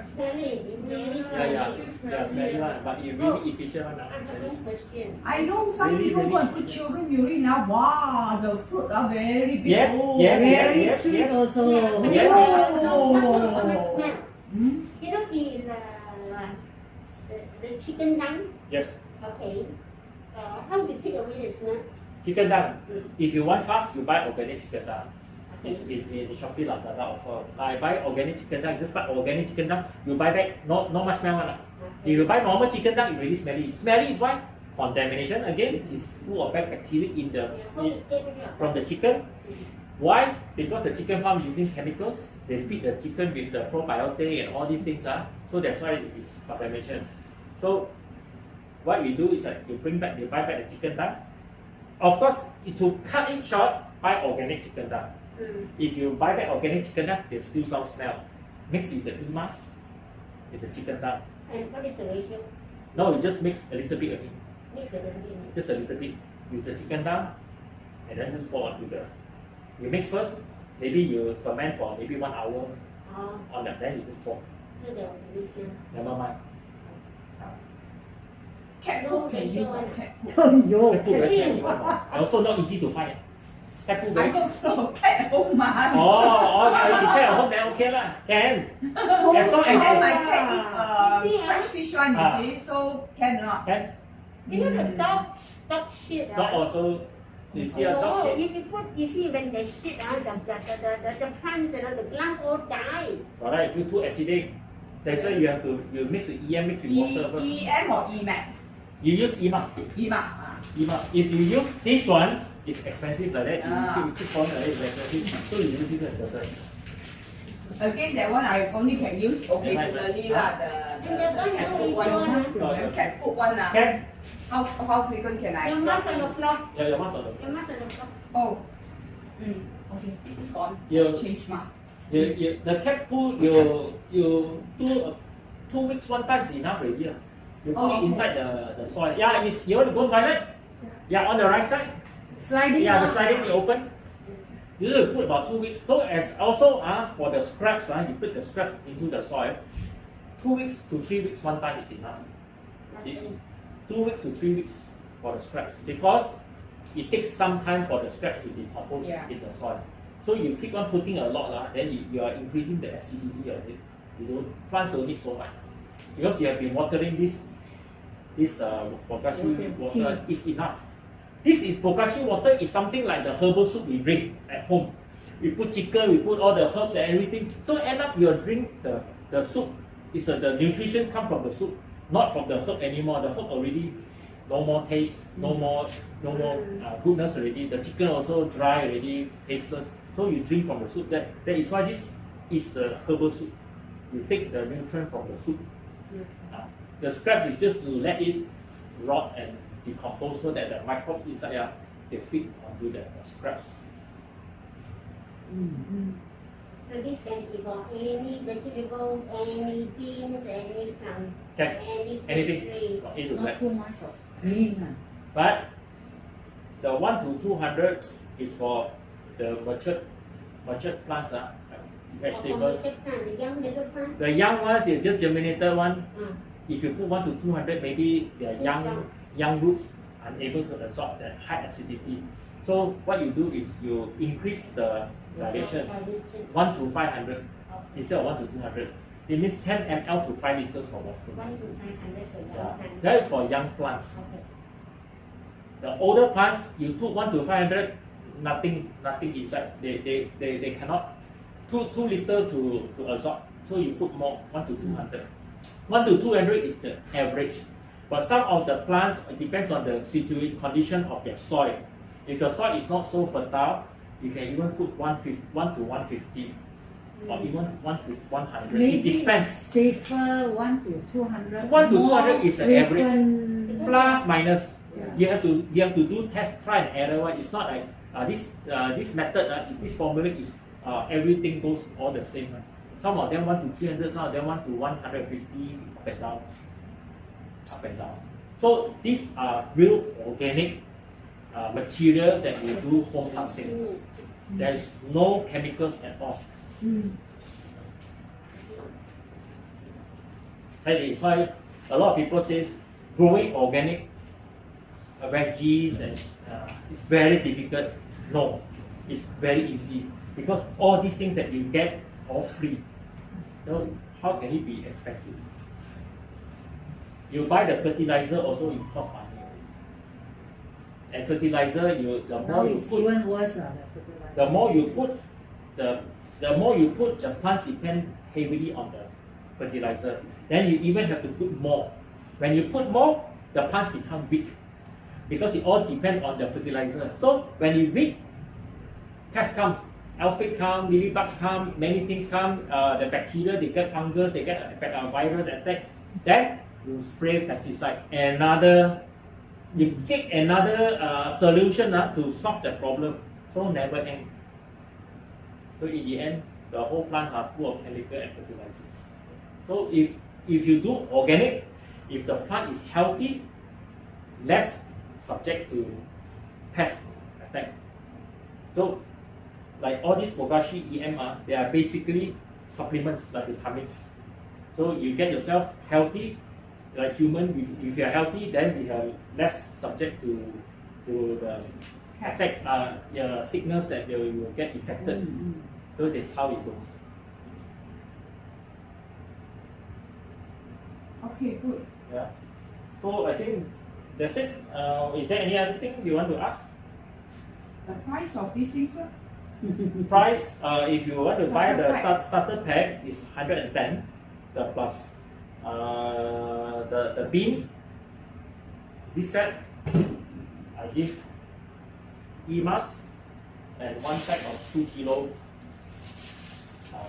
Smelly, it's really Yeah, smelly. yeah, smelly one, but it really efficient one. I have one question. I know some Really, people really go and put children urine now. Wow, the fruit are very big. Yes, Oh, yes, Very yes, sweet yes. also. Yes. Oh. Smell. Hmm? You know the chicken dung? Yes, Okay. How do you take away the smell? chicken dung. If you want fast, you buy organic chicken dung. Okay. It's in Shopee, Lazada also. I buy organic chicken dung. Just buy organic chicken dung. You buy back, not much smell one. If you buy normal chicken dung, it really smelly. Smelly is why contamination again is full of bad bacteria in the from the chicken. Why? Because the chicken farm using chemicals. They feed the chicken with the probiotic and all these things. So that's why it's contamination. So what we do is that you buy back the chicken dung. Of course, to cut it short, buy organic chicken dung. If you buy back organic chicken dung, there's still some smell. Mix with the emas, with the chicken dung. And what is the ratio? No, you just mix a little bit of it. Mix it a little bit. Just a little bit with the chicken dung, and then just pour onto the. You mix first. Maybe you ferment for maybe 1 hour Oh, on that. Then you just pour. so there will be smell. Never mind. Cat No poop can use ratio or one. cat poop. Yo, Cat food very smelly one. And also not easy to find. Cat food I very. don't know, cat at home ma. Oh, if you cat at home then okay lah. Can. As long And then my as cat eat You see, fresh fish one, Ah. you see, so cannot. can. You know the dog shit. Dog also. You see a dog No, shit. if you put, you see when they shit, the plants, the plants all die. Alright, you too acidic. That's why you mix with EM, mix with water first. EM or EMAC? You use EMA. EMAC. If you use this one, it's expensive like that. Ah. You keep on like that, it's expensive. So you use it as better. Again, that one I only can use occasionally lah. The cat poop one, the cat poop one lah. Can? How frequent can I? Your mask on the floor. Yeah, your mask on the Your mask on the floor. Oh. Okay, gone. You, Change mask. the cat poo, you 2 weeks one time is enough already. You put it inside the soil. Yeah, if you want to go toilet, yeah, on the right side. sliding Yeah, the down. sliding you open. You need to put about 2 weeks. So as also for the scraps, you put the scraps into the soil. 2 weeks to 3 weeks one time is enough. Okay. 2 weeks to 3 weeks for the scraps because it takes some time for the scraps to decompose in the soil. So you keep on putting a lot, then you are increasing the acidity of it. Plants don't need so much because you have been watering this bokashi water is enough. This is bokashi water is something like the herbal soup we drink at home. We put chicken, we put all the herbs and everything. So end up you drink the soup. Is the nutrition come from the soup, not from the herb anymore. The herb already no more taste, no more goodness already. The chicken also dry already, tasteless. So you drink from the soup. That is why this is the herbal soup. You take the nutrient from the soup. The scraps is just to let it rot and decompose so that the microbes inside they feed onto the scraps. So this can be for any vegetables, any beans, any plant, Can any fruit anything tree. from A to Not Z. too much of green. But the 1 to 200 is for the matured plants, vegetables. The young little plant. The young ones is just germinated one. Mm. If you put 1 to 200, maybe they are young roots unable to absorb that high acidity. So what you do is you increase the dilation 1 to 500 instead of 1 to 200. It means 10 ml to 5 liters of water. 1 to 500 for young Yeah. plant. That is for young plants. Okay. The older plants, you put 1 to 500, nothing inside. They cannot too little to absorb. So you put more 1 to 200. 1 to 200 is the average. But some of the plants, it depends on the condition of your soil. If the soil is not so fertile, you can even put 1 to 150 or even 1 to 100. Maybe It depends. safer 1 to 200. 1 to more 200 is the average. frequent. Plus minus. Yeah. You have to do test, try and error. It's not like this method, this formula is everything goes all the same. Right? Some of them want to 300, some of them want to 150 up and down. Up and down. So these are real organic material that we do home plasting. There is no chemicals at all. That is why a lot of people say growing organic veggies and it's very difficult. No, it's very easy because all these things that you get all free. So how can it be expensive? You buy the fertilizer also it costs money. And fertilizer, the Now more you it's put, even worse. The the more you put, the more you put, the plants depend heavily on the fertilizer. Then you even have to put more. When you put more, the plants become weak because it all depends on the fertilizer. So when you weak, pests come, aphid come, mealybugs come, many things come. The bacteria they get fungus, they get virus attack. Then you spray pesticide. You take another solution to solve the problem. So never end. So in the end, the whole plant are full of chemical and fertilizers. So if you do organic, if the plant is healthy, less subject to pest attack. So like all these Bokashi EM, they are basically supplements like vitamins. So you get yourself healthy, like human. If you are healthy, then we are less subject to the attack, sickness that they will get infected. So that's how it goes. Okay, good. Yeah. So I think that's it. Is there any other thing you want to ask? The price of these things, sir? Price, if you want to buy the Starter starter pack, is 110. The plus the bean. This set, I give EMAS and one pack of 2 kilo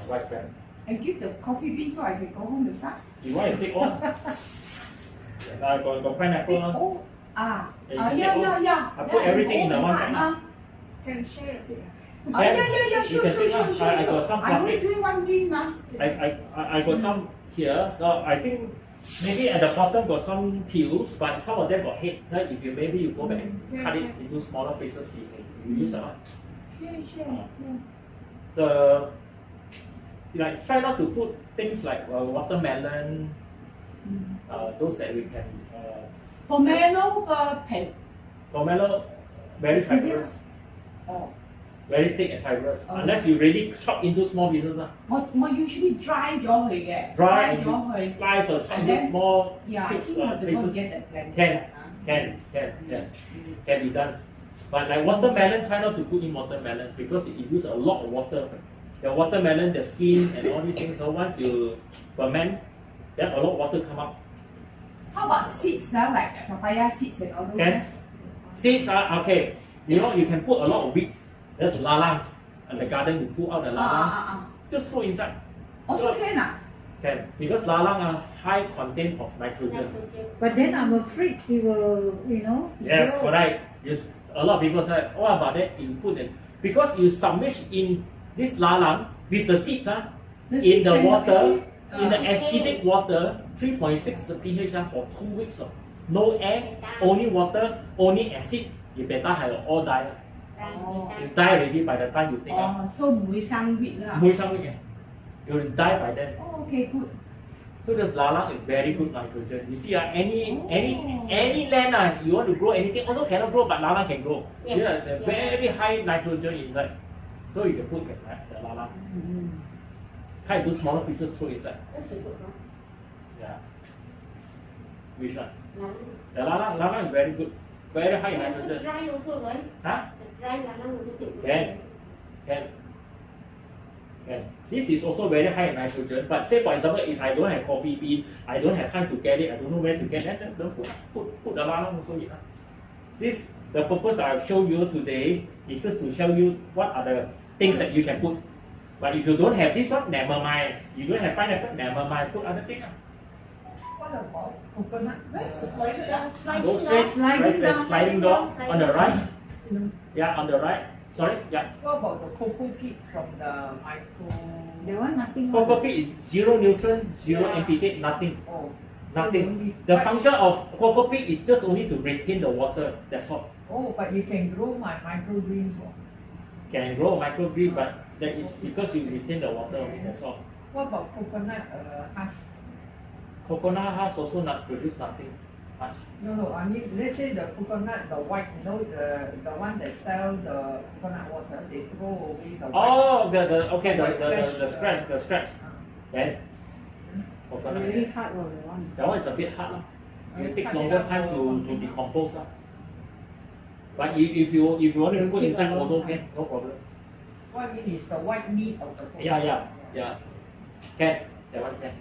rice bran. And give the coffee bean so I can go home and start. You want to take all? Got pineapple. Oh, Yeah, yeah. I put everything in the one pack. Can share a bit. Yeah, You sure. can take one. I got some I'm only plastic. doing one bean, ma. I got some here, so I think maybe at the bottom got some peels, but some of them got head. So if you go back and cut it into smaller pieces, you use that one. Sure. Try not to put things like watermelon, those that we can. Pomelo 個皮 Pomelo, very fibrous, very thick and fibrous. Unless you really chop into small pieces, 我 usually dry 咗佢嘅 dry 咗 and 佢 you slice or chop And into then- small Yeah, I cubes think I have to go pieces. and get the blender. Can be done. But like watermelon, try not to put in watermelon because it uses a lot of water. The watermelon, the skin and all these things. So once you ferment, then a lot of water come out. How about seeds, like papaya seeds and all those? Can seeds are okay. You can put a lot of weeds. There's lalangs in the garden. You pull out the lalang, just throw inside. Also can Can because lalang are high content of nitrogen. But then I'm afraid he will, Yes, grow. correct. A lot of people say, what about that? You put it because you submerge in this lalang with the seeds, in the water, in the acidic water, 3.6 pH for 2 weeks. No air, only water, only acid. You better have all die. You die already by the time you take out. So 唔會生 weed 啦。 You will die by then. Oh, okay, good. So this lalang is very good nitrogen. You see, any land you want to grow anything also cannot grow, but lalang can grow. Yes. Yeah, the very high nitrogen inside. So you can put the lalang. Cut into smaller pieces, throw inside. That's a good one. Yeah. Which one? Lalang. The lalang is very good. Very high nitrogen. Dry also, right? Huh? The dry lalang also take. Can. This is also very high in nitrogen. But say for example, if I don't have coffee bean, I don't have time to get it, I don't know where to get it, then don't put the lalang also in. The purpose I've shown you today is just to show you what are the things that you can put. But if you don't have this one, never mind. You don't have pineapple, never mind. Put other things. What about coconut? Where's the toilet? Go straight, Sliding down. sliding door on the right. Yeah, on the right. Sorry, yeah. What about the cocoa peat from the micro? That one nothing. Cocoa peat is zero nutrient, zero Yeah. NPK, nothing. Oh, Nothing. The function of cocoa peat is just only to retain the water. That's all. Oh, but you can grow my microgreens. Oh. Can grow microgreen, but that is because you retain the water only. That's all. What about coconut husk? Coconut husk also not produce nothing much. No, I mean, let's say the coconut, the white, you know, the one that sell the coconut water, they throw away the white. Oh, okay, Fresh, the scraps. Then coconut. Very hard or the one. That one is a bit hard. It takes cut it longer up time or to something. decompose. But if you want to It'll put take inside a long also time. can, no problem. What I mean is the white meat of the coconut. Yeah. Can. That one can.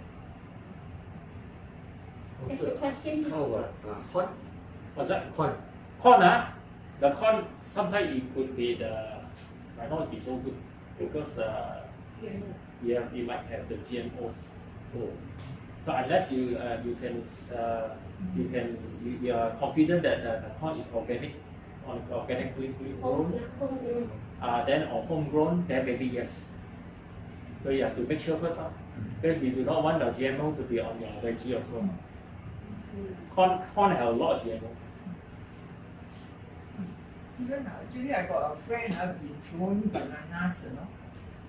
That's the question. How about corn? What's that? Corn. Corn, the corn sometimes it could be might not be so good because you might have the GMO. Oh. So unless you are confident that the corn is organically grown, then or homegrown, then maybe yes. So you have to make sure first, because we do not want the GMO to be on your veggie also. Corn have a lot of GMO. Even actually, I got a friend been growing bananas, you know.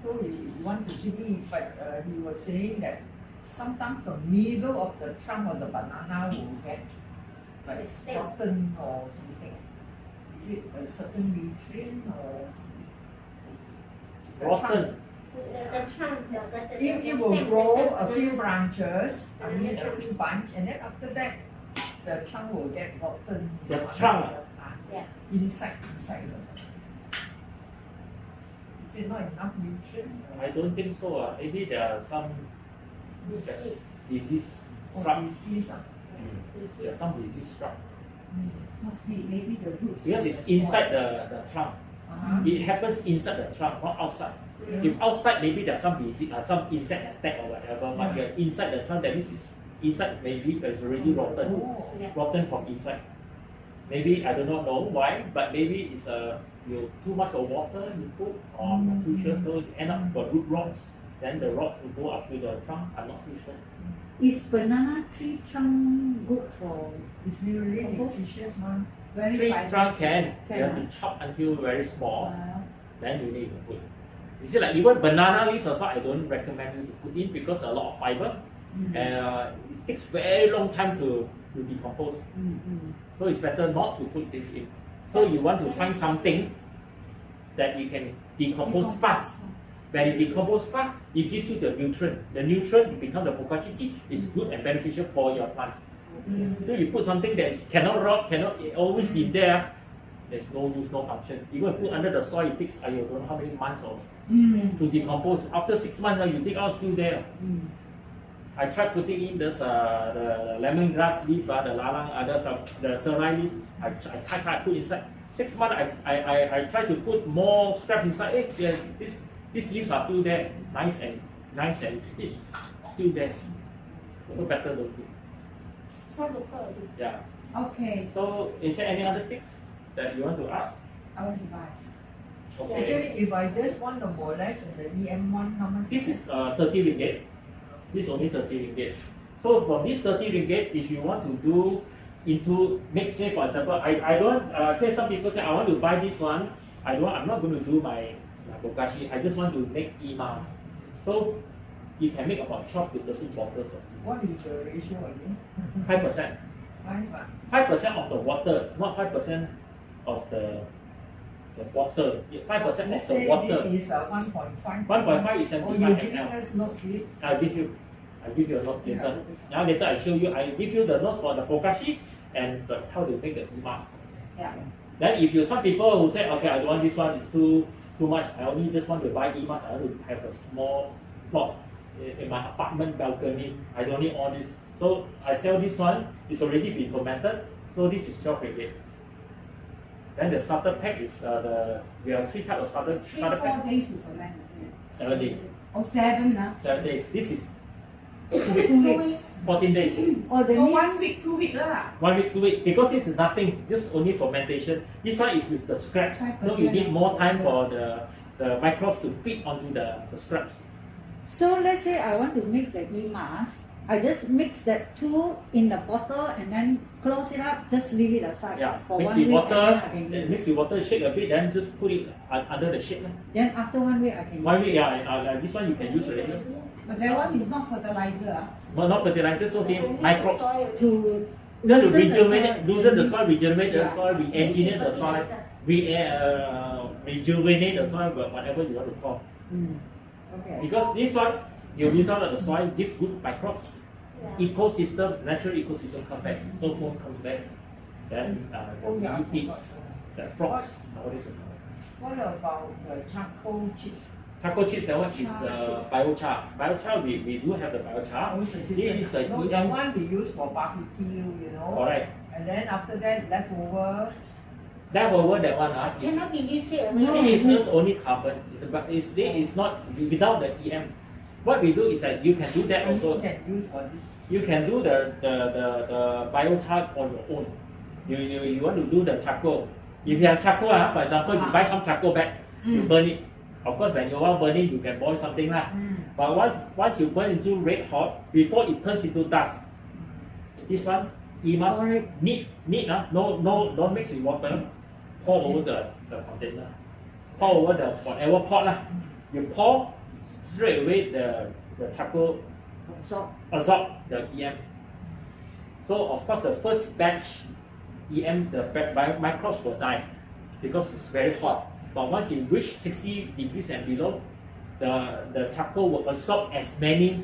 So he want to give me, but he was saying that sometimes the middle of the trunk of the banana will get like Mistake. rotten or something. Is it a certain nutrient or something? The Rotten. trunk. The trunk, the It will grow a few branches, I mean a few bunch, and then after that, the trunk will get rotten. The trunk? Yeah. Inside the. Is it not enough nutrient? I don't think so. Maybe there are some Disease. disease Or struck. disease? There's some disease struck. Must be maybe the roots. Because it's inside the trunk. Uh-huh. It happens inside the trunk, not outside. If outside, maybe there's some disease, some insect attack or whatever. But you're inside the trunk, that means it's inside. Maybe it's already rotten, Oh. rotten from inside. Maybe I do not know why, but maybe it's you too much of water you put, or I'm not too sure. So end up got root rots. Then the rot will go up to the trunk. I'm not too sure. Is banana tree trunk good for? It's really Compost? nutritious, man. Very Tree fibrous. trunk can. Can, You have ah? to chop until very small. Uh, Then you need to put. You see, like even banana leaves also, I don't recommend you to put in because a lot of fiber, and it takes very long time to decompose. So it's better not to put this in. So you want to find something that you can decompose fast. When it decomposes fast, it gives you the nutrient. The nutrient become the bokashi tea is good and beneficial for your plants. So you put something that is cannot rot, it always be there. There's no use, no function. You go and put under the soil, it takes I don't know how many months to decompose. After 6 months, you dig out, still there. I tried putting in this the lemongrass leaf, the lalang, the serai leaf. I put inside. 6 months, I tried to put more scrap inside. These leaves are still there, nice and still there. So better don't do. Yeah. Okay, So is there any other tips that you want to ask? I want to buy. Okay. Actually, if I just want the molest and the EM1, how much? This is 30 ringgit. This is only 30 ringgit. So for this 30 ringgit, if you want to do make say for example, I don't say some people say I want to buy this one. I'm not going to do my bokashi. I just want to make e-mask. So you can make about 12 to 13 bottles of What is the ratio again? 5%. 5% of the water, not 5% of the water. 5% Let's of the say water. this is 1.5. 1.5 is Oh, 75 you're giving ml. us notes, is it? I'll give you a note later. Now later I show you. I give you the notes for the bokashi and how to make the e-mask. Yeah. Then if some people who say, okay, I don't want this one, it's too much. I only just want to buy e-mask. I want to have a small plot in my apartment balcony. I don't need all this. So I sell this one. It's already been fermented. So this is 12 ringgit. Then the starter pack is we have 3 types of starter 4 pack. days to ferment. 7 days. Oh, 7 now. 7 days. This is 2 2 weeks. weeks. 14 days. Or the So leaves. 1 week, 2 week lah. 1 week, 2 week, because this is nothing, just only fermentation. This one is with the scraps, so you need more time for the microbes to feed onto the scraps. So let's say I want to make the e-mask. I just mix that two in the bottle and then close it up, just leave it aside Yeah, for mix 1 with week water, and then I can use. mix with water, shake a bit, then just put it under the shade. Then after 1 week I can 1 use. week, yeah, and this one you can use already. But that one is not fertilizer. Ah. But not fertilizer, so the microbes. To Just to loosen the rejuvenate, soil. loosen the soil, regenerate the Yeah. soil, re-engineer the soil, rejuvenate the soil, whatever you want to call. Okay. Because this one, you result of the soil give good microbes. Ecosystem, natural ecosystem comes back, earthworm comes back, then the millipedes, the frogs, nowadays. What about the charcoal chips? Charcoal chips, that one is the biochar. Biochar, we do have the biochar. Also This is a no, that one we use for barbecue, you know. correct. And then after that, leftover. Leftover that one, Cannot be used here. No. it is just only carbon, but it's not without the EM. What we do is that you can do that also. You can use for this. You can do the biochar on your own. You want to do the charcoal. If you have charcoal, for example, you buy some charcoal back, you burn it. Of course, when you want burning, you can boil something lah. But once you burn into red hot, before it turns into dust, this one, you must neat, no, don't mix with water. Pour over the container. Pour over the whatever pot lah. You pour straight away the charcoal absorb the EM. So of course the first batch EM, the microbes will die because it's very hot. But once you reach 60 degrees and below, the charcoal will absorb as many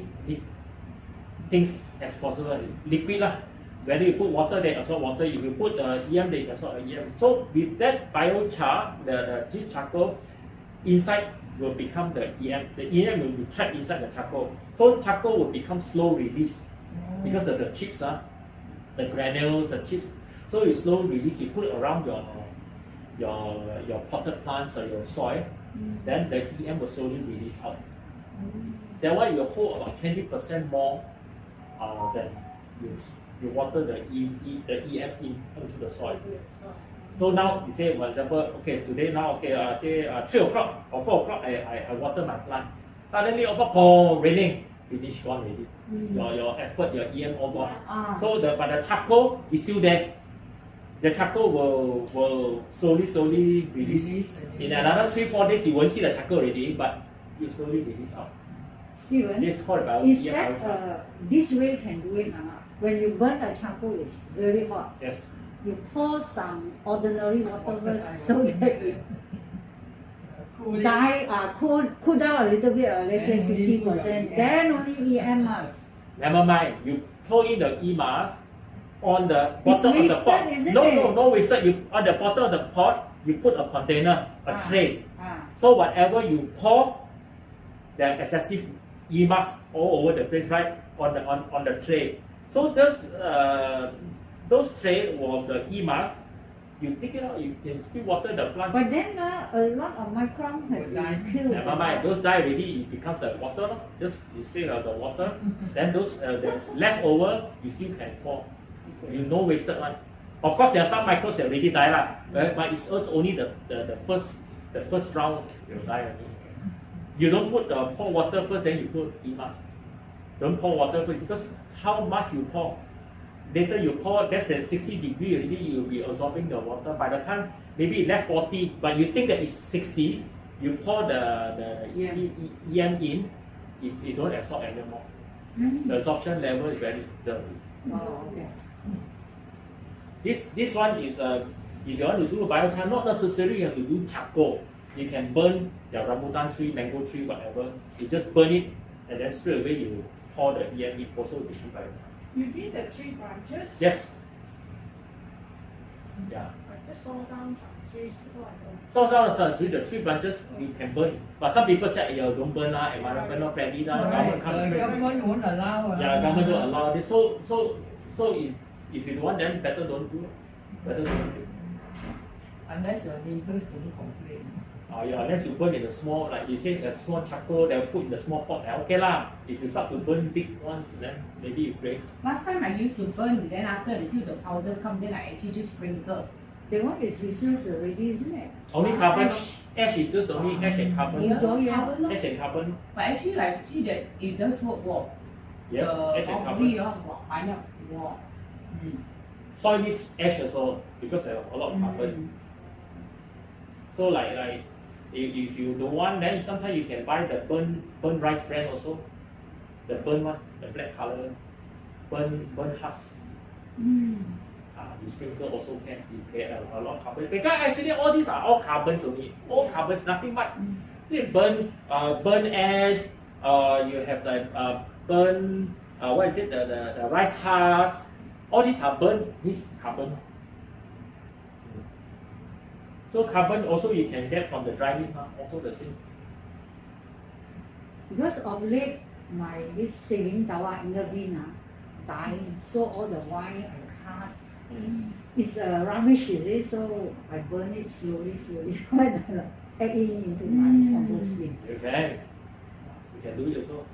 things as possible. Liquid lah. Whether you put water, they absorb water. If you put EM, they absorb EM. So with that biochar, this charcoal inside will become the EM. The EM will be trapped inside the charcoal. So charcoal will become slow release because of the chips, the granules, the chips. So you slow release. You put it around your potted plants or your soil. Then the EM will slowly release out. That one you hold about 20% more than you water the EM into the soil. So now you say, for example, okay, today now, okay, say 3 o'clock or 4 o'clock, I water my plant. Suddenly, raining, finish gone already. Your effort, your EM all gone. So but the charcoal is still there. The charcoal will slowly release. In another 3-4 days, you won't see the charcoal already, but you slowly release out. Steven, This is called about is EM that biochar. this way can do it or not? When you burn the charcoal, it's really hot. Yes. You pour some ordinary water first so that it cool down a little bit, let's say 50%, then only EM mask. Never mind. You throw in the EMAS on the It's bottom of the wasted, pot. isn't No, it? no wasted. You on the bottom of the pot, you put a container, a tray. Ah. So whatever you pour, the excessive EMAS all over the place, right? On the tray. So those tray of the EMAS, you take it out, you can still water the plant. But then a lot of microbes have been killed. Never mind, those die already, it becomes the water. No? Just you save the water, then those that's left over, you still can pour. You no wasted one. Of course, there are some microbes that already die lah, but it's only the first round will die only. You don't put pour water first, then you put EMAS. Don't pour water first because how much you pour. Later you pour less than 60 degrees already, you will be absorbing the water. By the time maybe it left 40, but you think that it's 60, you pour the EM in, it don't absorb anymore. The absorption level is very low. Oh, okay. This one is if you want to do biochar, not necessarily you have to do charcoal. You can burn the rambutan tree, mango tree, whatever. You just burn it and then straight away you pour the EM in, also will be biochar. You need the 3 branches. Yes. Yeah. I just saw down some trees. With the 3 branches you can burn. But some people say, don't burn lah, environment not friendly lah, government can't. The government won't allow. Yeah, government don't allow this. So if you don't want, then better don't do. Better don't do. Unless your neighbors don't complain. Yeah, unless you burn in a small, like you said, a small charcoal, they'll put in the small pot. Okay lah. If you start to burn big ones, then maybe you break. Last time I used to burn, then after until the powder come, then I actually just sprinkle. That one is useless already, isn't it? Only carbon. Ash is just only ash and carbon. Yeah. Carbon lor. Ash and carbon. But actually I see that it does work well. Yes, ash and carbon. Banyak wow. Soil is ash also because there are a lot of carbon. So like if you don't want, then sometimes you can buy the burn rice bran also. The burn one, the black color, burn husk. You sprinkle also can. You get a lot of carbon. Because actually all these are all carbons only. All carbons, nothing much. You burn ash. You have the burn. What is it? The rice husk. All these are burn. This carbon. So carbon also you can get from the dry leaf, also the same. Because of late, my this sailing tower bean dying, so all the wine I cut. It's rubbish, is it? So I burn it slowly, add in into my compost bin. You can do it also.